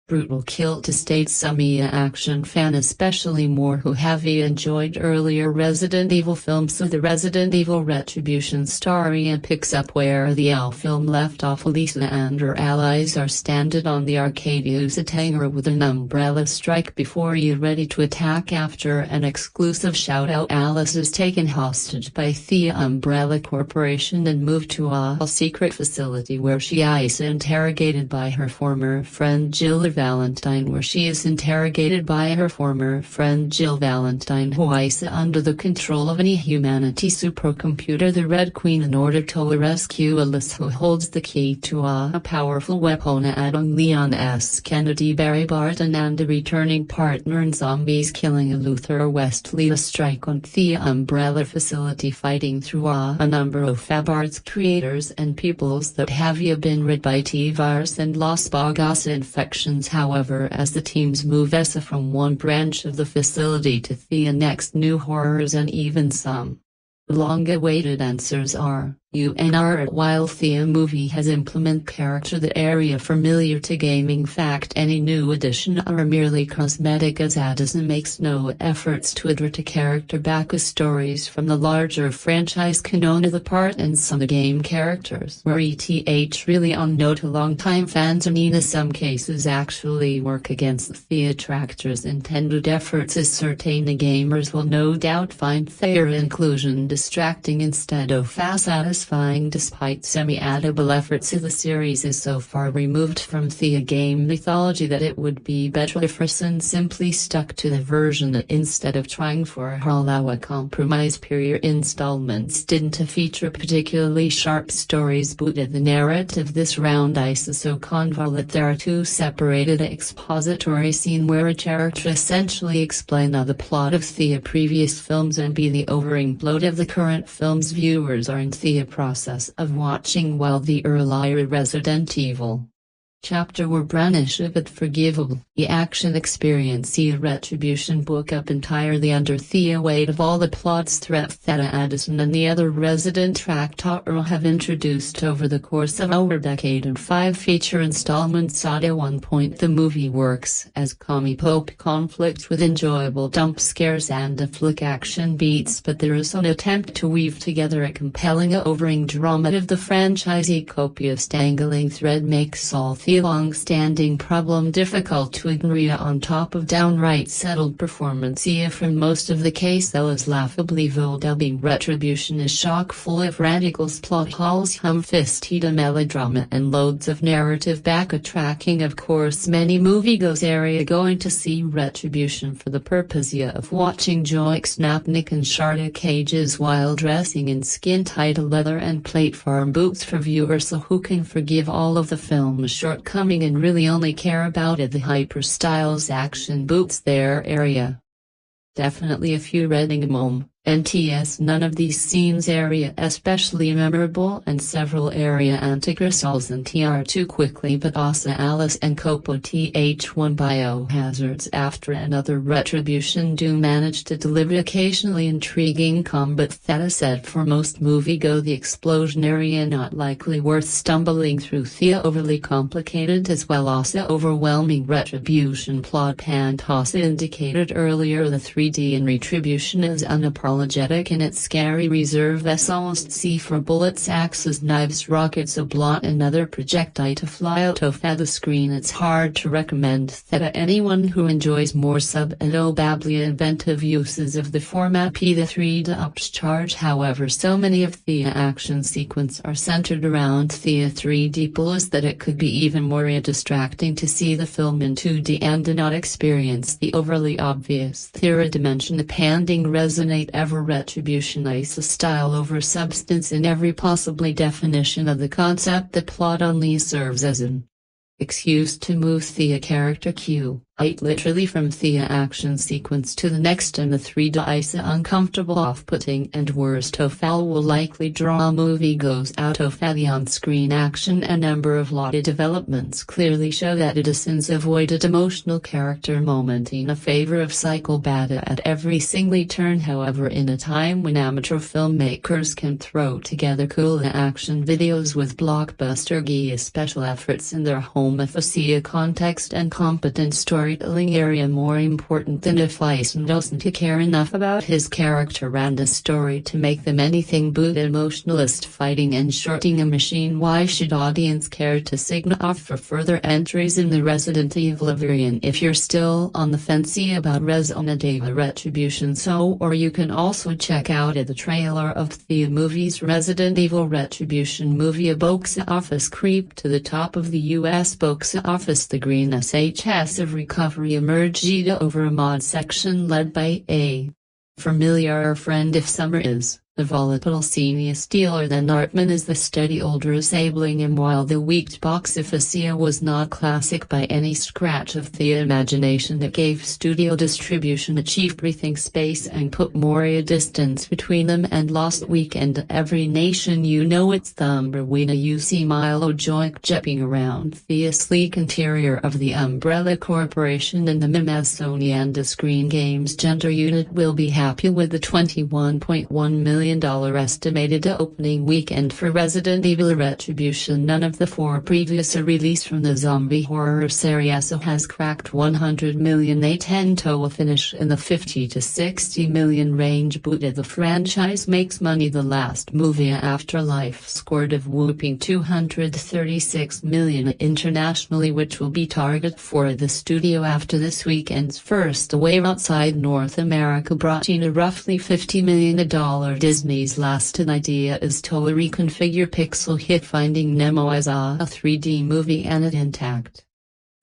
brutal kill to state some action fan, especially more who have enjoyed earlier Resident Evil films. So the Resident Evil Retribution story and picks up where the film left off. Lisa and her allies are stranded on the arcade use hangar with an umbrella strike before you're ready to attack. After an exclusive shout-out, Alice is taken hostage by the Umbrella Corporation and moved to a secret facility where she is interrogated by her former friend Jill Valentine, where she is interrogated by her former friend Jill Valentine, who is under the control of an humanity supercomputer, the Red Queen, in order to rescue Alice, who holds the key to a powerful weapon. Adding Leon S. Kennedy, Barry Barton, and a returning partner in zombies, killing Luther Westley. A strike on the Umbrella facility, fighting through a number of Fabart's creators and peoples that have been rid by T-virus and Las Vegas infections. However, as the teams move from one branch of the facility to the next, new horrors and even some long-awaited answers are UNR. While Thea movie has implement character that area familiar to gaming, fact any new addition are merely cosmetic, as Addison makes no efforts to adhere to character backstories from the larger franchise can only the part and some of the game characters were really unknown to long-time fans, and in some cases actually work against the Thea attractors' intended efforts, as certain gamers will no doubt find their inclusion distracting instead of satisfying. Despite semi-audible efforts, the series is so far removed from Thea game mythology that it would be better if Rison simply stuck to the version that, instead of trying for a compromise, period installments didn't feature particularly sharp stories, but the narrative this round is so convoluted there are two separated expository scenes where a character essentially explain the plot of Thea previous films and be the overimplode of the current films. Viewers are in Thea process of watching, while the earlier Resident Evil chapter were brownish but forgivable. The action experience Retribution book up entirely under Thea weight of all the plots threat that Addison and the other Resident tractor have introduced over the course of over decade, and 5 feature installments. At one point the movie works as comic conflict with enjoyable jump scares and a flick action beats, but there is an attempt to weave together a compelling overing drama of the franchise. Copious dangling thread makes all the long-standing problem difficult to ignore, on top of downright settled performance from most of the case is laughably dubbing. Retribution is chock-full of radicals, plot holes, ham-fisted melodrama, and loads of narrative backtracking. Of course many moviegoers are going to see Retribution for the purpose of watching Joy Snapnik and Sharda cages while dressing in skin-tight leather and platform boots for viewers who can forgive all of the film's shortcoming and really only care about the hyper-styles action boots their area. Definitely a few reading NTS. None of these scenes area especially memorable, and several area antigressals and TR too quickly, but also Alice and Copo Th1 biohazards after another. Retribution do manage to deliver occasionally intriguing combat. That said, for most moviegoers the explosion area not likely worth stumbling through. Thea overly complicated as well also overwhelming. Retribution plot and also indicated earlier, the 3D in Retribution is unapologetic in its scary reserve almost see for bullets, axes, knives, rockets, a blot and other projectile to fly out of the screen. It's hard to recommend that anyone who enjoys more sub and obably inventive uses of the format. The 3D upcharge, however, so many of the action sequence are centered around the 3D bullets that it could be even more distracting to see the film in 2D and not experience the overly obvious third dimension. The panding resonate ever. Retribution is a style over substance in every possibly definition of the concept. The plot only serves as an excuse to move Thea character literally from Thea action sequence to the next, and the 3D is uncomfortable, off-putting, and worst of all will likely draw moviegoers out of the on-screen action. A number of lauded developments clearly show that Edison's avoided emotional character moment in a favor of psychobata at every single turn. However, in a time when amateur filmmakers can throw together cool action videos with blockbuster special efforts in their home Thea context and competent storytelling area more important than if Ison doesn't care enough about his character and a story to make them anything but emotionalist. Fighting and shorting a machine, why should audience care to signal off for further entries in the Resident Evil variant? If you're still on the fence about Resident Evil Retribution, or you can also check out the trailer of the movie's Resident Evil Retribution movie. A box office creep to the top of the US box office. The green SHS of recovery emerged over a mod section led by a familiar friend if summer is. The volatile senior stealer then Artman is the steady older disabling him, while the weak box office was not classic by any scratch of the imagination. That gave studio distribution a cheap breathing space and put more distance between them and Lost Weekend. Every nation it's Thumbrawina. You see Milo Joik jepping around the sleek interior of the Umbrella Corporation, and the Mimaz Sony and the Screen Games gender unit will be happy with the $21.1 million million estimated opening weekend for Resident Evil Retribution. None of the 4 previous releases from the zombie horror series has cracked 100 million. They tend to finish in the 50 to 60 million range. But the franchise makes money. The last movie, Afterlife, scored a whopping 236 million internationally, which will be target for the studio after this weekend's first wave outside North America brought in a roughly $50 million. Disney's last idea is to reconfigure Pixel hit Finding Nemo as a 3D movie and it intact.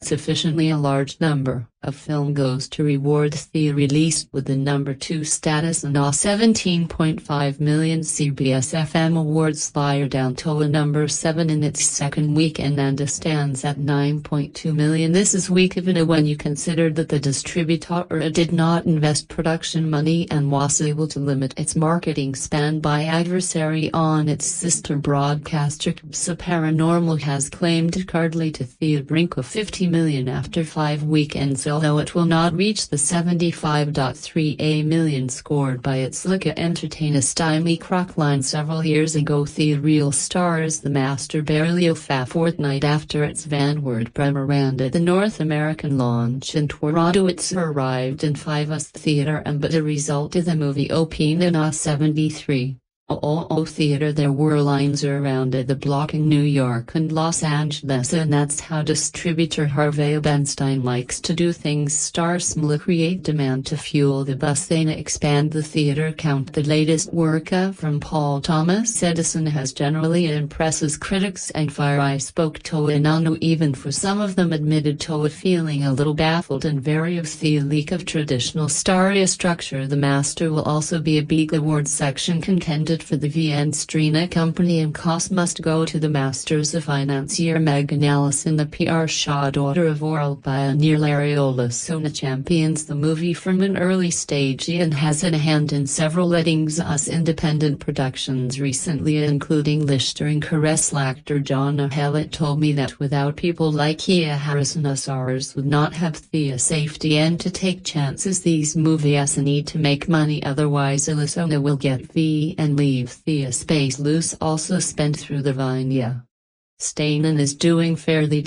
Sufficiently a large number of film goes to reward the release with the number 2 status and a 17.5 million CBS-FM awards flyer down to a number 7 in its second weekend and stands at 9.2 million. This is weak even when you consider that the distributor did not invest production money and was able to limit its marketing spend by adversary on its sister broadcaster. Paranormal has claimed currently to the brink of 50 million after 5 weekends, although it will not reach the 75.3 million scored by its Leica Entertainer Stymie Crockline several years ago. The real star is The Master barely a fortnight after its vanward premiere and at the North American launch in Toronto. It's arrived in 5 theater and but the result of the movie opened in a 73. Theater. There were lines around the block in New York and Los Angeles, and that's how distributor Harvey Weinstein likes to do things. Stars Milla create demand to fuel the bus. They expand the theater count. The latest work from Paul Thomas Edison has generally impresses critics and fire. I spoke to Nanu, even for some of them admitted to feeling a little baffled and wary of the leak of traditional starry structure. The Master will also be a big awards section contended for the Vienstrina company, and cost must go to the Masters of financier Megan Allison. The PR Shaw, daughter of oral pioneer Larry Olasona, champions the movie from an early stage and has had a hand in several lettings us independent productions recently, including Lister and Caress. Actor John Hellett told me that without people like Kia Harrison, ours would not have the safety and to take chances. These movies need to make money, otherwise Olasona will get V and leave the space loose. Also spent through the vine. Stainen is doing fairly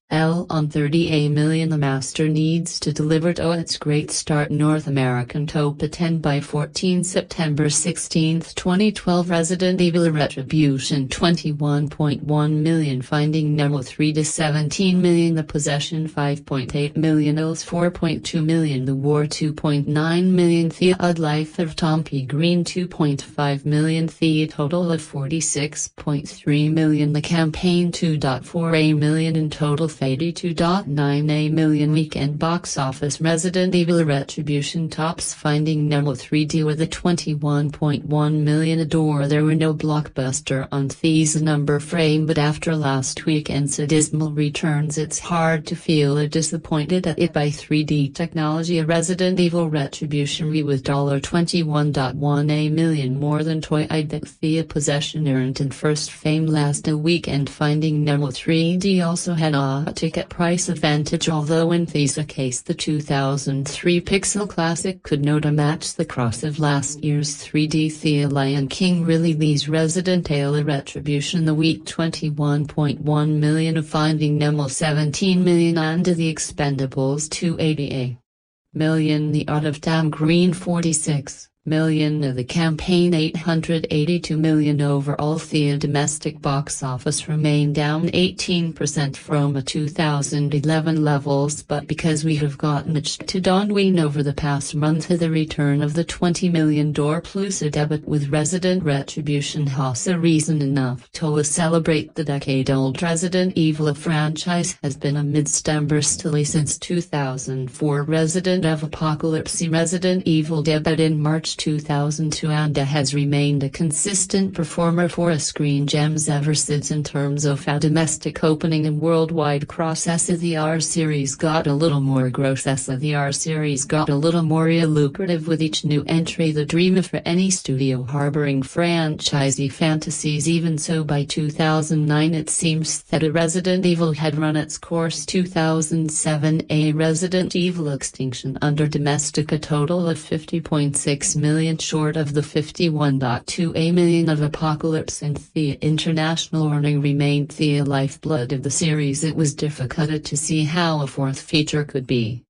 on 30 million. The Master needs to deliver to its great start. North American top 10 by 14 September 16, 2012. Resident Evil Retribution 21.1 million. Finding Nemo 3 to 17 million. The Possession 5.8 million. Ills 4.2 million. The War 2.9 million. The Odd Life of Tom P. Green 2.5 million. The total of 46.3 million. The Campaign 2.4 million in total. 82.9 million. Weekend box office. Resident Evil Retribution tops Finding Nemo 3D with a 21.1 million adore. There were no blockbuster on these number frame, but after last weekend's dismal returns it's hard to feel disappointed at it. By 3D technology, a Resident Evil Retribution with $21.1 million more than toy the Possession earned in first fame last weekend. Finding Nemo 3D also had a ticket price advantage, although in this case the 2003 Pixel Classic could not match the cross of last year's 3D. The Lion King released Resident Evil Retribution the week 21.1 million. Of Finding Nemo 17 million and The Expendables 288 million. The Art of Tom Green 46 million. The Campaign 882 million. Overall the domestic box office remained down 18% from 2011 levels, but because we have gotten much to Donween over the past month, the return of the $20 million plus a debut with Resident Retribution has a reason enough to celebrate. The decade-old Resident Evil franchise has been a mid-stember still since 2004. Resident Evil Apocalypse. Resident Evil debuted in March 2002 and has remained a consistent performer for a Screen Gems ever since. In terms of a domestic opening and worldwide cross, the R series got a little more gross. The R series got a little more lucrative with each new entry, the dream for any studio harboring franchisee fantasies. Even so, by 2009 it seems that a Resident Evil had run its course. 2007 a Resident Evil Extinction under domestic a total of $50.6 million. million short of the $51.2 million of Apocalypse, and Thea International earning remained Thea lifeblood of the series. It was difficult to see how a fourth feature could be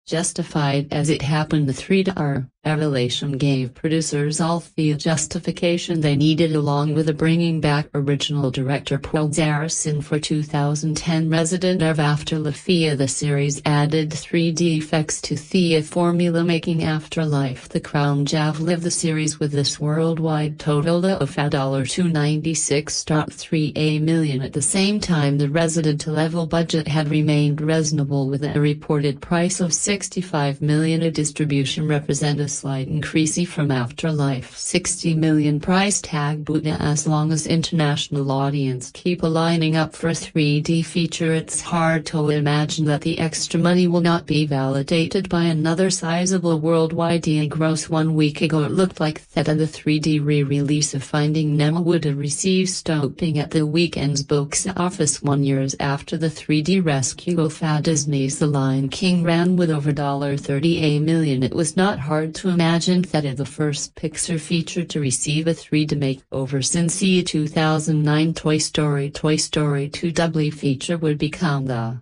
justified as it happened. The 3-hour revelation gave producers all the justification they needed, along with a bringing back original director Paul Zarrison for 2010 Resident of Afterlife. The series added 3D effects to the formula, making Afterlife the crown jewel of the series, with this worldwide total of $296.3 million. At the same time, the Resident level budget had remained reasonable, with a reported price of $65 million. A distribution represent a slight increase from Afterlife's $60 million price tag, but as long as international audience keep lining up for a 3D feature, it's hard to imagine that the extra money will not be validated by another sizable worldwide gross. 1 week ago it looked like that the 3D re-release of Finding Nemo would have received stopping at the weekend's box office 1 year after the 3D rescue of Disney's The Lion King ran with over $38 million. It was not hard to imagine that it the first Pixar feature to receive a 3D makeover since the 2009 Toy Story 2 doubly feature would become the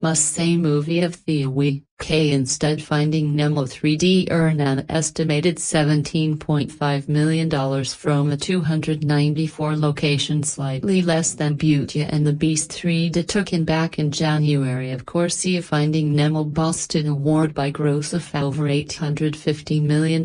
must-see movie of the week. Instead, Finding Nemo 3D earned an estimated $17.5 million from a 294 location, slightly less than Beauty and the Beast 3D took in back in January. Of course, Finding Nemo boasted an award by gross of over $850 million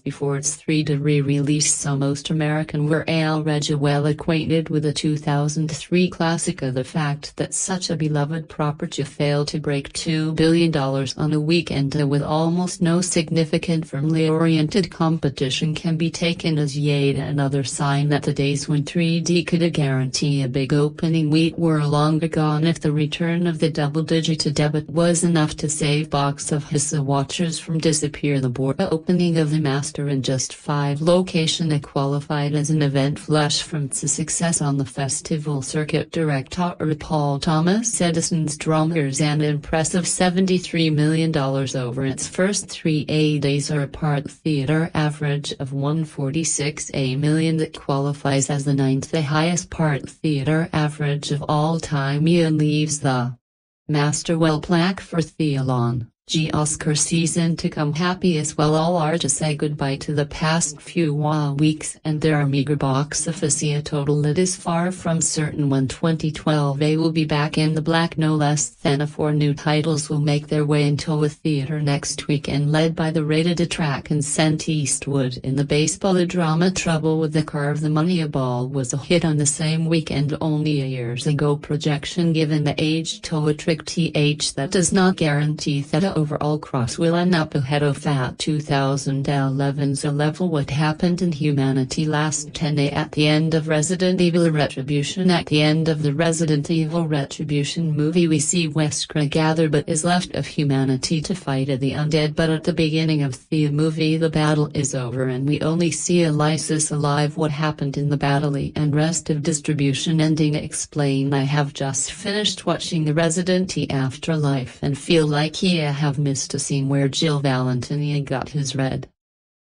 before its 3D re-release, so most Americans were already well acquainted with the 2003 classic. The fact that such a beloved property failed to break $2 billion on a weekend with almost no significant firmly oriented competition can be taken as yet another sign that the days when 3D could guarantee a big opening week were long gone. If the return of the double-digit debut was enough to save box office watchers from disappear, the board opening of the Master in just 5 locations qualified as an event flush from its success on the festival circuit. Director Paul Thomas Edison's Drummers an impressive $73 million over its first 3 days, or a part theater average of $146 million that qualifies as the 9th highest part theater average of all time. Leaves the Master well plaque for the long Oscar season to come. Happy as well all are to say goodbye to the past few weeks and their meager box office total. It is far from certain when 2012 will be back in the black. No less than 4 new titles will make their way into a theater next weekend, led by the rated track and Clint Eastwood in the baseball drama Trouble with the Car. The Moneyball was a hit on the same weekend only a years ago projection, given the age to a trick that does not guarantee that overall cross will end up ahead of that 2011's level. What happened in humanity last 10 at the end of Resident Evil Retribution. At the end of the Resident Evil Retribution movie, we see Wesker gather but is left of humanity to fight the undead, but at the beginning of the movie the battle is over and we only see Elysis alive. What happened in the battle and rest of distribution ending explain. I have just finished watching the Resident Evil Afterlife and feel like I have missed a scene where Jill Valentine got his red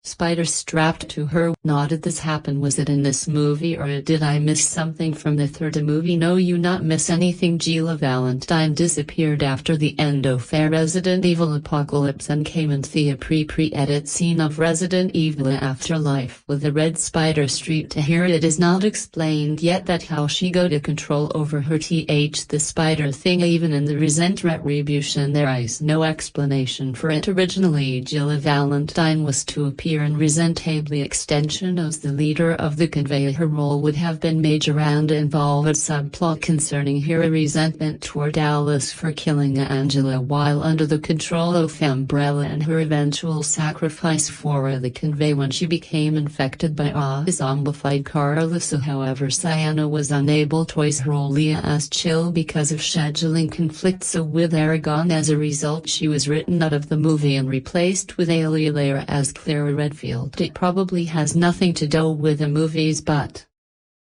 spider strapped to her. Not did this happen? Was it in this movie, or did I miss something from the third movie? No, you not miss anything. Jill Valentine disappeared after the end of Resident Evil Apocalypse and came in the pre-edit scene of Resident Evil Afterlife with the red spider street. Here it is not explained yet that how she got to control over her the spider thing. Even in the recent Retribution there is no explanation for it. Originally Jill Valentine was to appear in Resident Evil extension as the leader of the convoy. Her role would have been major and involve a subplot concerning her resentment toward Alice for killing Angela while under the control of Umbrella, and her eventual sacrifice for the convoy when she became infected by a zombified Carlos. However, Sienna was unable to voice her role as Jill because of scheduling conflicts with Aragon. As a result, she was written out of the movie and replaced with Alia Lara as Clara Redfield. It probably has nothing to do with the movies, but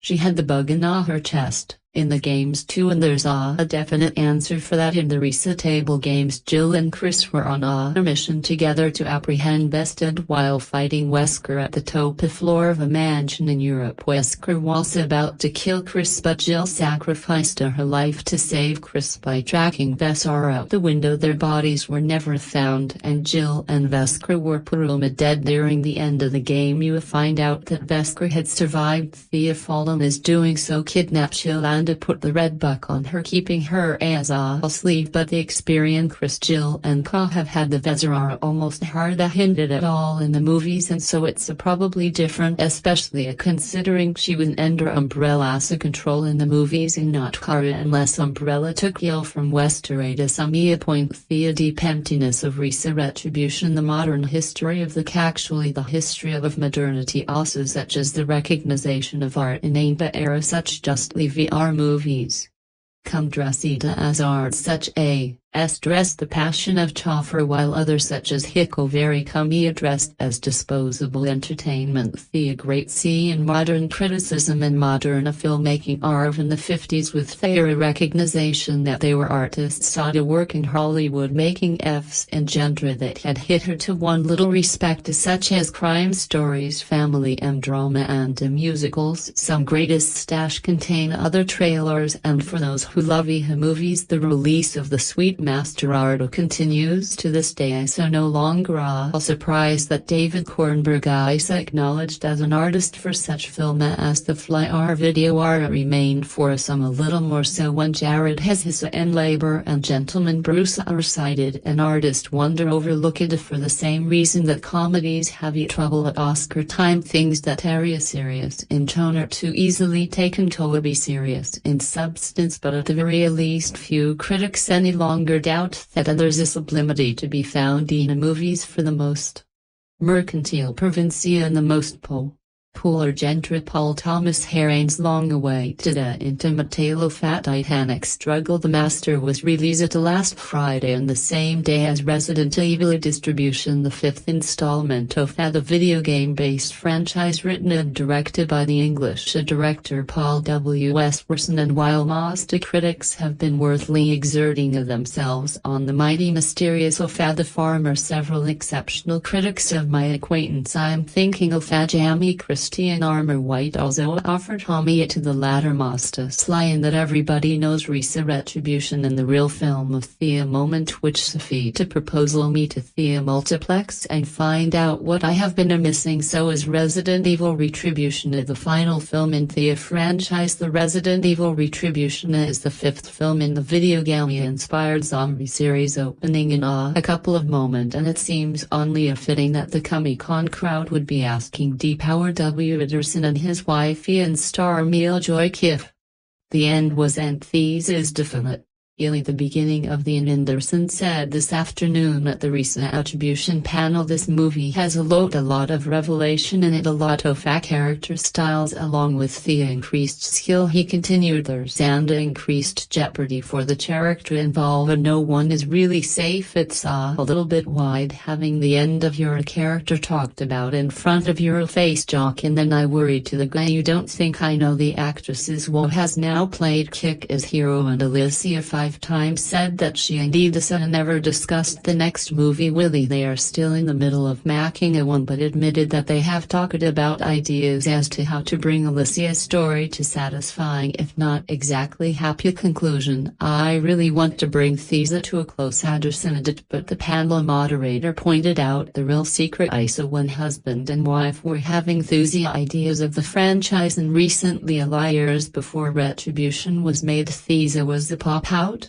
she had the bug in her chest. in the games too, and there's a definite answer for that. In the Risa table games, Jill and Chris were on a mission together to apprehend Bested while fighting Wesker at the top floor of a mansion in Europe. Wesker was about to kill Chris, but Jill sacrificed her life to save Chris by tracking Wesker out the window. Their bodies were never found, and Jill and Wesker were presumed dead. Nearing the end of the game, you find out that Wesker had survived. Thea, fallen is doing so, kidnapped Jill and put the red buck on her, keeping her as a slave. But the experienced Chris, Jill and Ka have had the Vezara almost hardly hinted at all in the movies, and so it's probably different, especially considering she was under Umbrella's control in the movies and not Kara, unless Umbrella took Jill from Westeros to some point. The deep emptiness of Risa Retribution, the modern history of the actually the history of modernity, also such as the recognition of art in ancient era such justly VR movies. Come dressida as art such as dress the passion of Chaucer, while others such as Hickovery come addressed as disposable entertainment. The great C in modern criticism and modern filmmaking are in the 50s, with their recognition that they were artists sought to work in Hollywood, making F's and genre that had hitherto won little respect, such as crime stories, family and drama, and musicals. Some greatest stash contain other trailers, and for those who love movies, the release of the Sweet Master art continues to this day, so no longer a surprise that David Kornberg is acknowledged as an artist for such film as The Fly. Our video art remained for some a little more so when Jared Hezisa and Labor and Gentleman Bruce are cited, an artist wonder overlooked for the same reason that comedies have trouble at Oscar time. Things that are serious in tone are too easily taken to be serious in substance, but at the very least few critics any longer doubt that there's a sublimity to be found in movies. For the most mercantile provincia and the most poor gentry, Paul Thomas Heron's long-awaited intimate tale of a Titanic struggle. The Master was released last Friday on the same day as Resident Evil Distribution, the fifth installment of the video game-based franchise, written and directed by the English director Paul W. S. Wilson. And while most critics have been worthily exerting themselves on the mighty mysterious of the farmer, several exceptional critics of my acquaintance, I'm thinking of Jamie Christian Armour White, also offered homage to the latter most sly in that everybody knows Risa Retribution in the real film of the moment, which Sophie to proposal me to the multiplex and find out what I have been missing. So is Resident Evil Retribution the final film in the franchise. The Resident Evil Retribution is the fifth film in the video game-inspired zombie series, opening in a couple of moments, and it seems only fitting that the Comic-Con crowd would be asking D. Power W. Anderson and his wife and star Milla Joy Kiff. The end was is definite. The beginning of the end. Anderson said this afternoon at the Risa Attribution panel, this movie has a lot of revelation in it, a lot of character styles, along with the increased skill. He continued, there's and increased jeopardy for the character involved, and no one is really safe. It's a little bit wide having the end of your character talked about in front of your face, Jock. And then I worried to the guy, you don't think I know the actresses who has now played Kick as hero, and Alicia 5 times said that she and Edison never discussed the next movie. Willie, they are still in the middle of making one, but admitted that they have talked about ideas as to how to bring Alicia's story to satisfying, if not exactly happy conclusion. I really want to bring Thesa to a close understanding, but the panel moderator pointed out the real secret is when husband and wife were having enthusiastic ideas of the franchise, and recently, years before Retribution was made, Thesa was the pop-out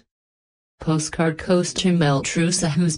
postcard coaster Meltrusa, who's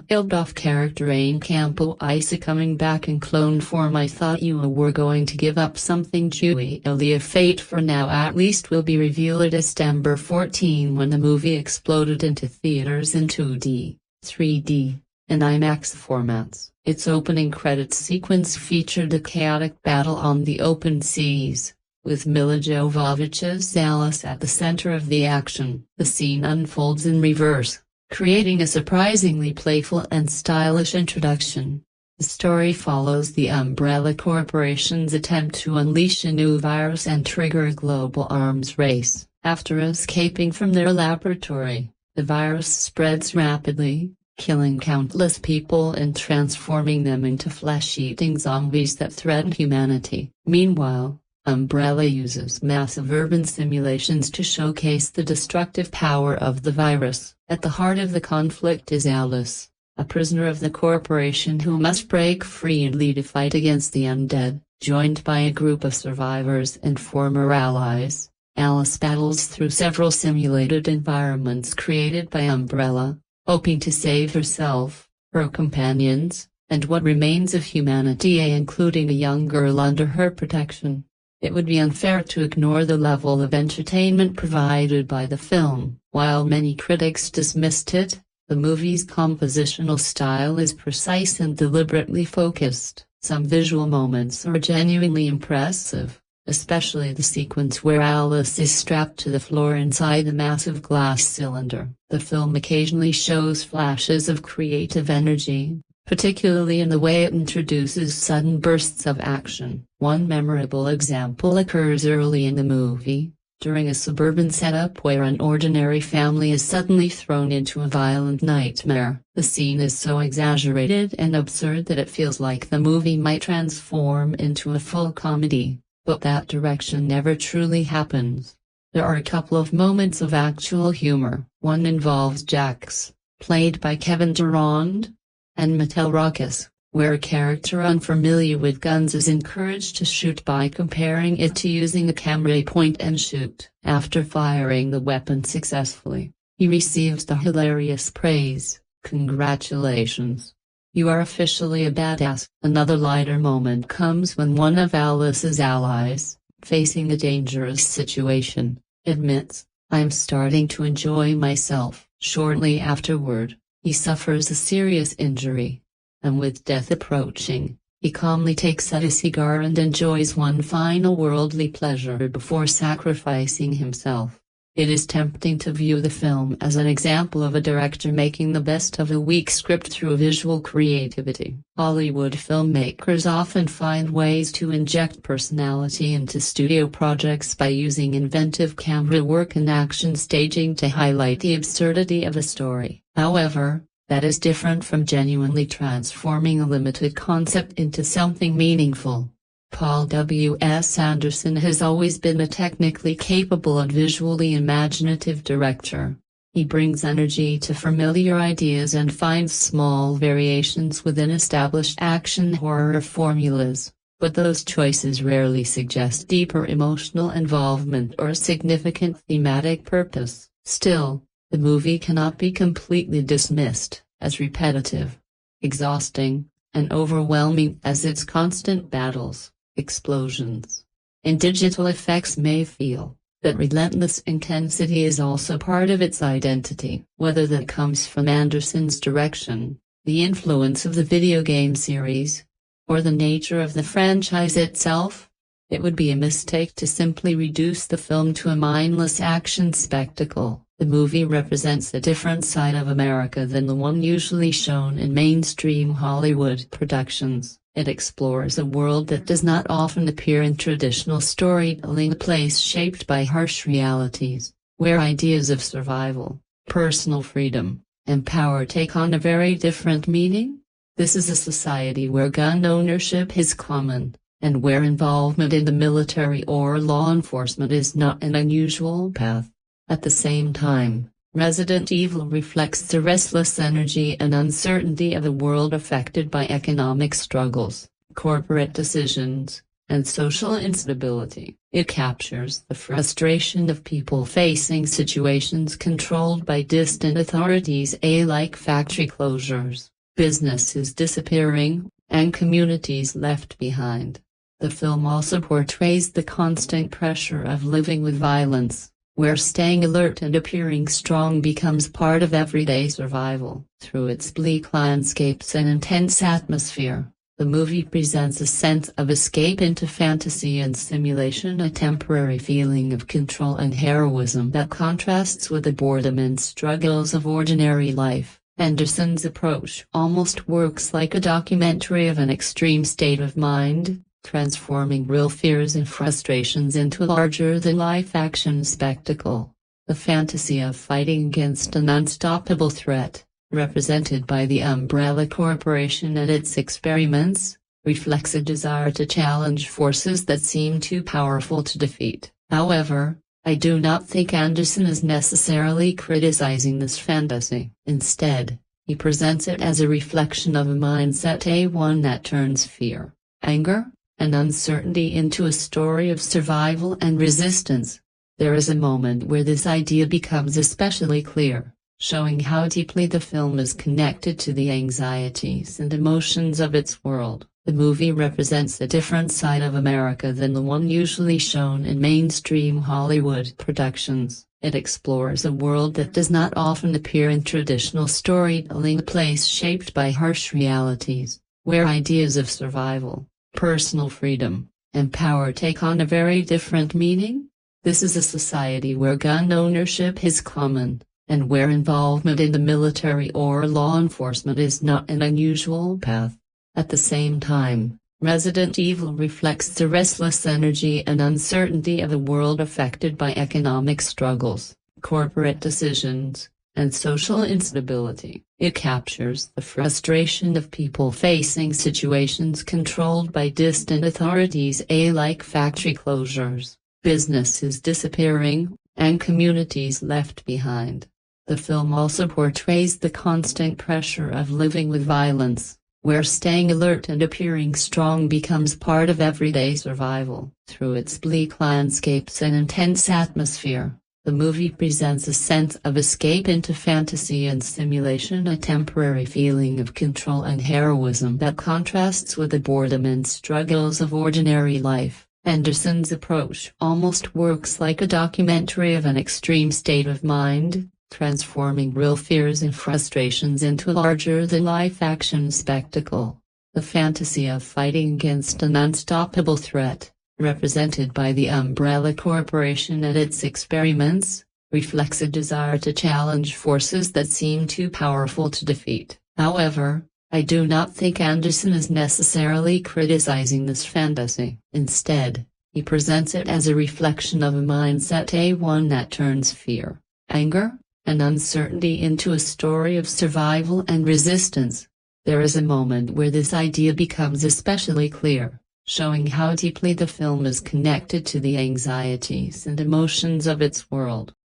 killed off character Ain Campbell Isa coming back in clone form. I thought you were going to give up something Jewy. Elia fate for now at least will be revealed December 14 when the movie exploded into theaters in 2D, 3D, and IMAX formats. Its opening credits sequence featured a chaotic battle on the open seas, with Milla Jovovich's Alice at the center of the action. The scene unfolds in reverse, creating a surprisingly playful and stylish introduction. The story follows the Umbrella Corporation's attempt to unleash a new virus and trigger a global arms race. After escaping from their laboratory, the virus spreads rapidly, killing countless people and transforming them into flesh-eating zombies that threaten humanity. Meanwhile, Umbrella uses massive urban simulations to showcase the destructive power of the virus. At the heart of the conflict is Alice, a prisoner of the corporation who must break free and lead a fight against the undead. Joined by a group of survivors and former allies, Alice battles through several simulated environments created by Umbrella, hoping to save herself, her companions, and what remains of humanity, including a young girl under her protection. It would be unfair to ignore the level of entertainment provided by the film. While many critics dismissed it, the movie's compositional style is precise and deliberately focused. Some visual moments are genuinely impressive, especially the sequence where Alice is strapped to the floor inside a massive glass cylinder. The film occasionally shows flashes of creative energy, particularly in the way it introduces sudden bursts of action. One memorable example occurs early in the movie, during a suburban setup where an ordinary family is suddenly thrown into a violent nightmare. The scene is so exaggerated and absurd that it feels like the movie might transform into a full comedy, but that direction never truly happens. There are a couple of moments of actual humor. One involves Jax, played by Kevin Durand, and Mattel Ruckus, where a character unfamiliar with guns is encouraged to shoot by comparing it to using a camera point and shoot. After firing the weapon successfully, he receives the hilarious praise, "Congratulations. You are officially a badass." Another lighter moment comes when one of Alice's allies, facing a dangerous situation, admits, "I'm starting to enjoy myself." Shortly afterward, he suffers a serious injury, and with death approaching, he calmly takes out a cigar and enjoys one final worldly pleasure before sacrificing himself. It is tempting to view the film as an example of a director making the best of a weak script through visual creativity. Hollywood filmmakers often find ways to inject personality into studio projects by using inventive camera work and action staging to highlight the absurdity of a story. However, that is different from genuinely transforming a limited concept into something meaningful. Paul W. S. Anderson has always been a technically capable and visually imaginative director. He brings energy to familiar ideas and finds small variations within established action horror formulas, but those choices rarely suggest deeper emotional involvement or significant thematic purpose. Still, the movie cannot be completely dismissed as repetitive, exhausting, and overwhelming as its constant battles, explosions, and digital effects may feel. That relentless intensity is also part of its identity. Whether that comes from Anderson's direction, the influence of the video game series, or the nature of the franchise itself, it would be a mistake to simply reduce the film to a mindless action spectacle. The movie represents a different side of America than the one usually shown in mainstream Hollywood productions. It explores a world that does not often appear in traditional storytelling, a place shaped by harsh realities, where ideas of survival, personal freedom, and power take on a very different meaning. This is a society where gun ownership is common, and where involvement in the military or law enforcement is not an unusual path. At the same time, Resident Evil reflects the restless energy and uncertainty of a world affected by economic struggles, corporate decisions, and social instability. It captures the frustration of people facing situations controlled by distant authorities, like factory closures, businesses disappearing, and communities left behind. The film also portrays the constant pressure of living with violence, where staying alert and appearing strong becomes part of everyday survival. Through its bleak landscapes and intense atmosphere, the movie presents a sense of escape into fantasy and simulation, a temporary feeling of control and heroism that contrasts with the boredom and struggles of ordinary life. Anderson's approach almost works like a documentary of an extreme state of mind, transforming real fears and frustrations into a larger-than-life action spectacle. The fantasy of fighting against an unstoppable threat, represented by the Umbrella Corporation and its experiments, reflects a desire to challenge forces that seem too powerful to defeat. However, I do not think Anderson is necessarily criticizing this fantasy. Instead, he presents it as a reflection of a mindset, one that turns fear, anger, and uncertainty into a story of survival and resistance. There is a moment where this idea becomes especially clear, showing how deeply the film is connected to the anxieties and emotions of its world. The movie represents a different side of America than the one usually shown in mainstream Hollywood productions. It explores a world that does not often appear in traditional storytelling, a place shaped by harsh realities, where ideas of survival, personal freedom, and power take on a very different meaning. This is a society where gun ownership is common, and where involvement in the military or law enforcement is not an unusual path. At the same time, Resident Evil reflects the restless energy and uncertainty of a world affected by economic struggles, corporate decisions, and social instability. It captures the frustration of people facing situations controlled by distant authorities, like factory closures, businesses disappearing, and communities left behind. The film also portrays the constant pressure of living with violence, where staying alert and appearing strong becomes part of everyday survival. Through its bleak landscapes and intense atmosphere, the movie presents a sense of escape into fantasy and simulation, a temporary feeling of control and heroism that contrasts with the boredom and struggles of ordinary life. Anderson's approach almost works like a documentary of an extreme state of mind, transforming real fears and frustrations into a larger-than-life action spectacle. The fantasy of fighting against an unstoppable threat, represented by the Umbrella Corporation and its experiments, reflects a desire to challenge forces that seem too powerful to defeat. However, I do not think Anderson is necessarily criticizing this fantasy. Instead, he presents it as a reflection of a mindset, one that turns fear, anger, and uncertainty into a story of survival and resistance. There is a moment where this idea becomes especially clear, showing how deeply the film is connected to the anxieties and emotions of its world.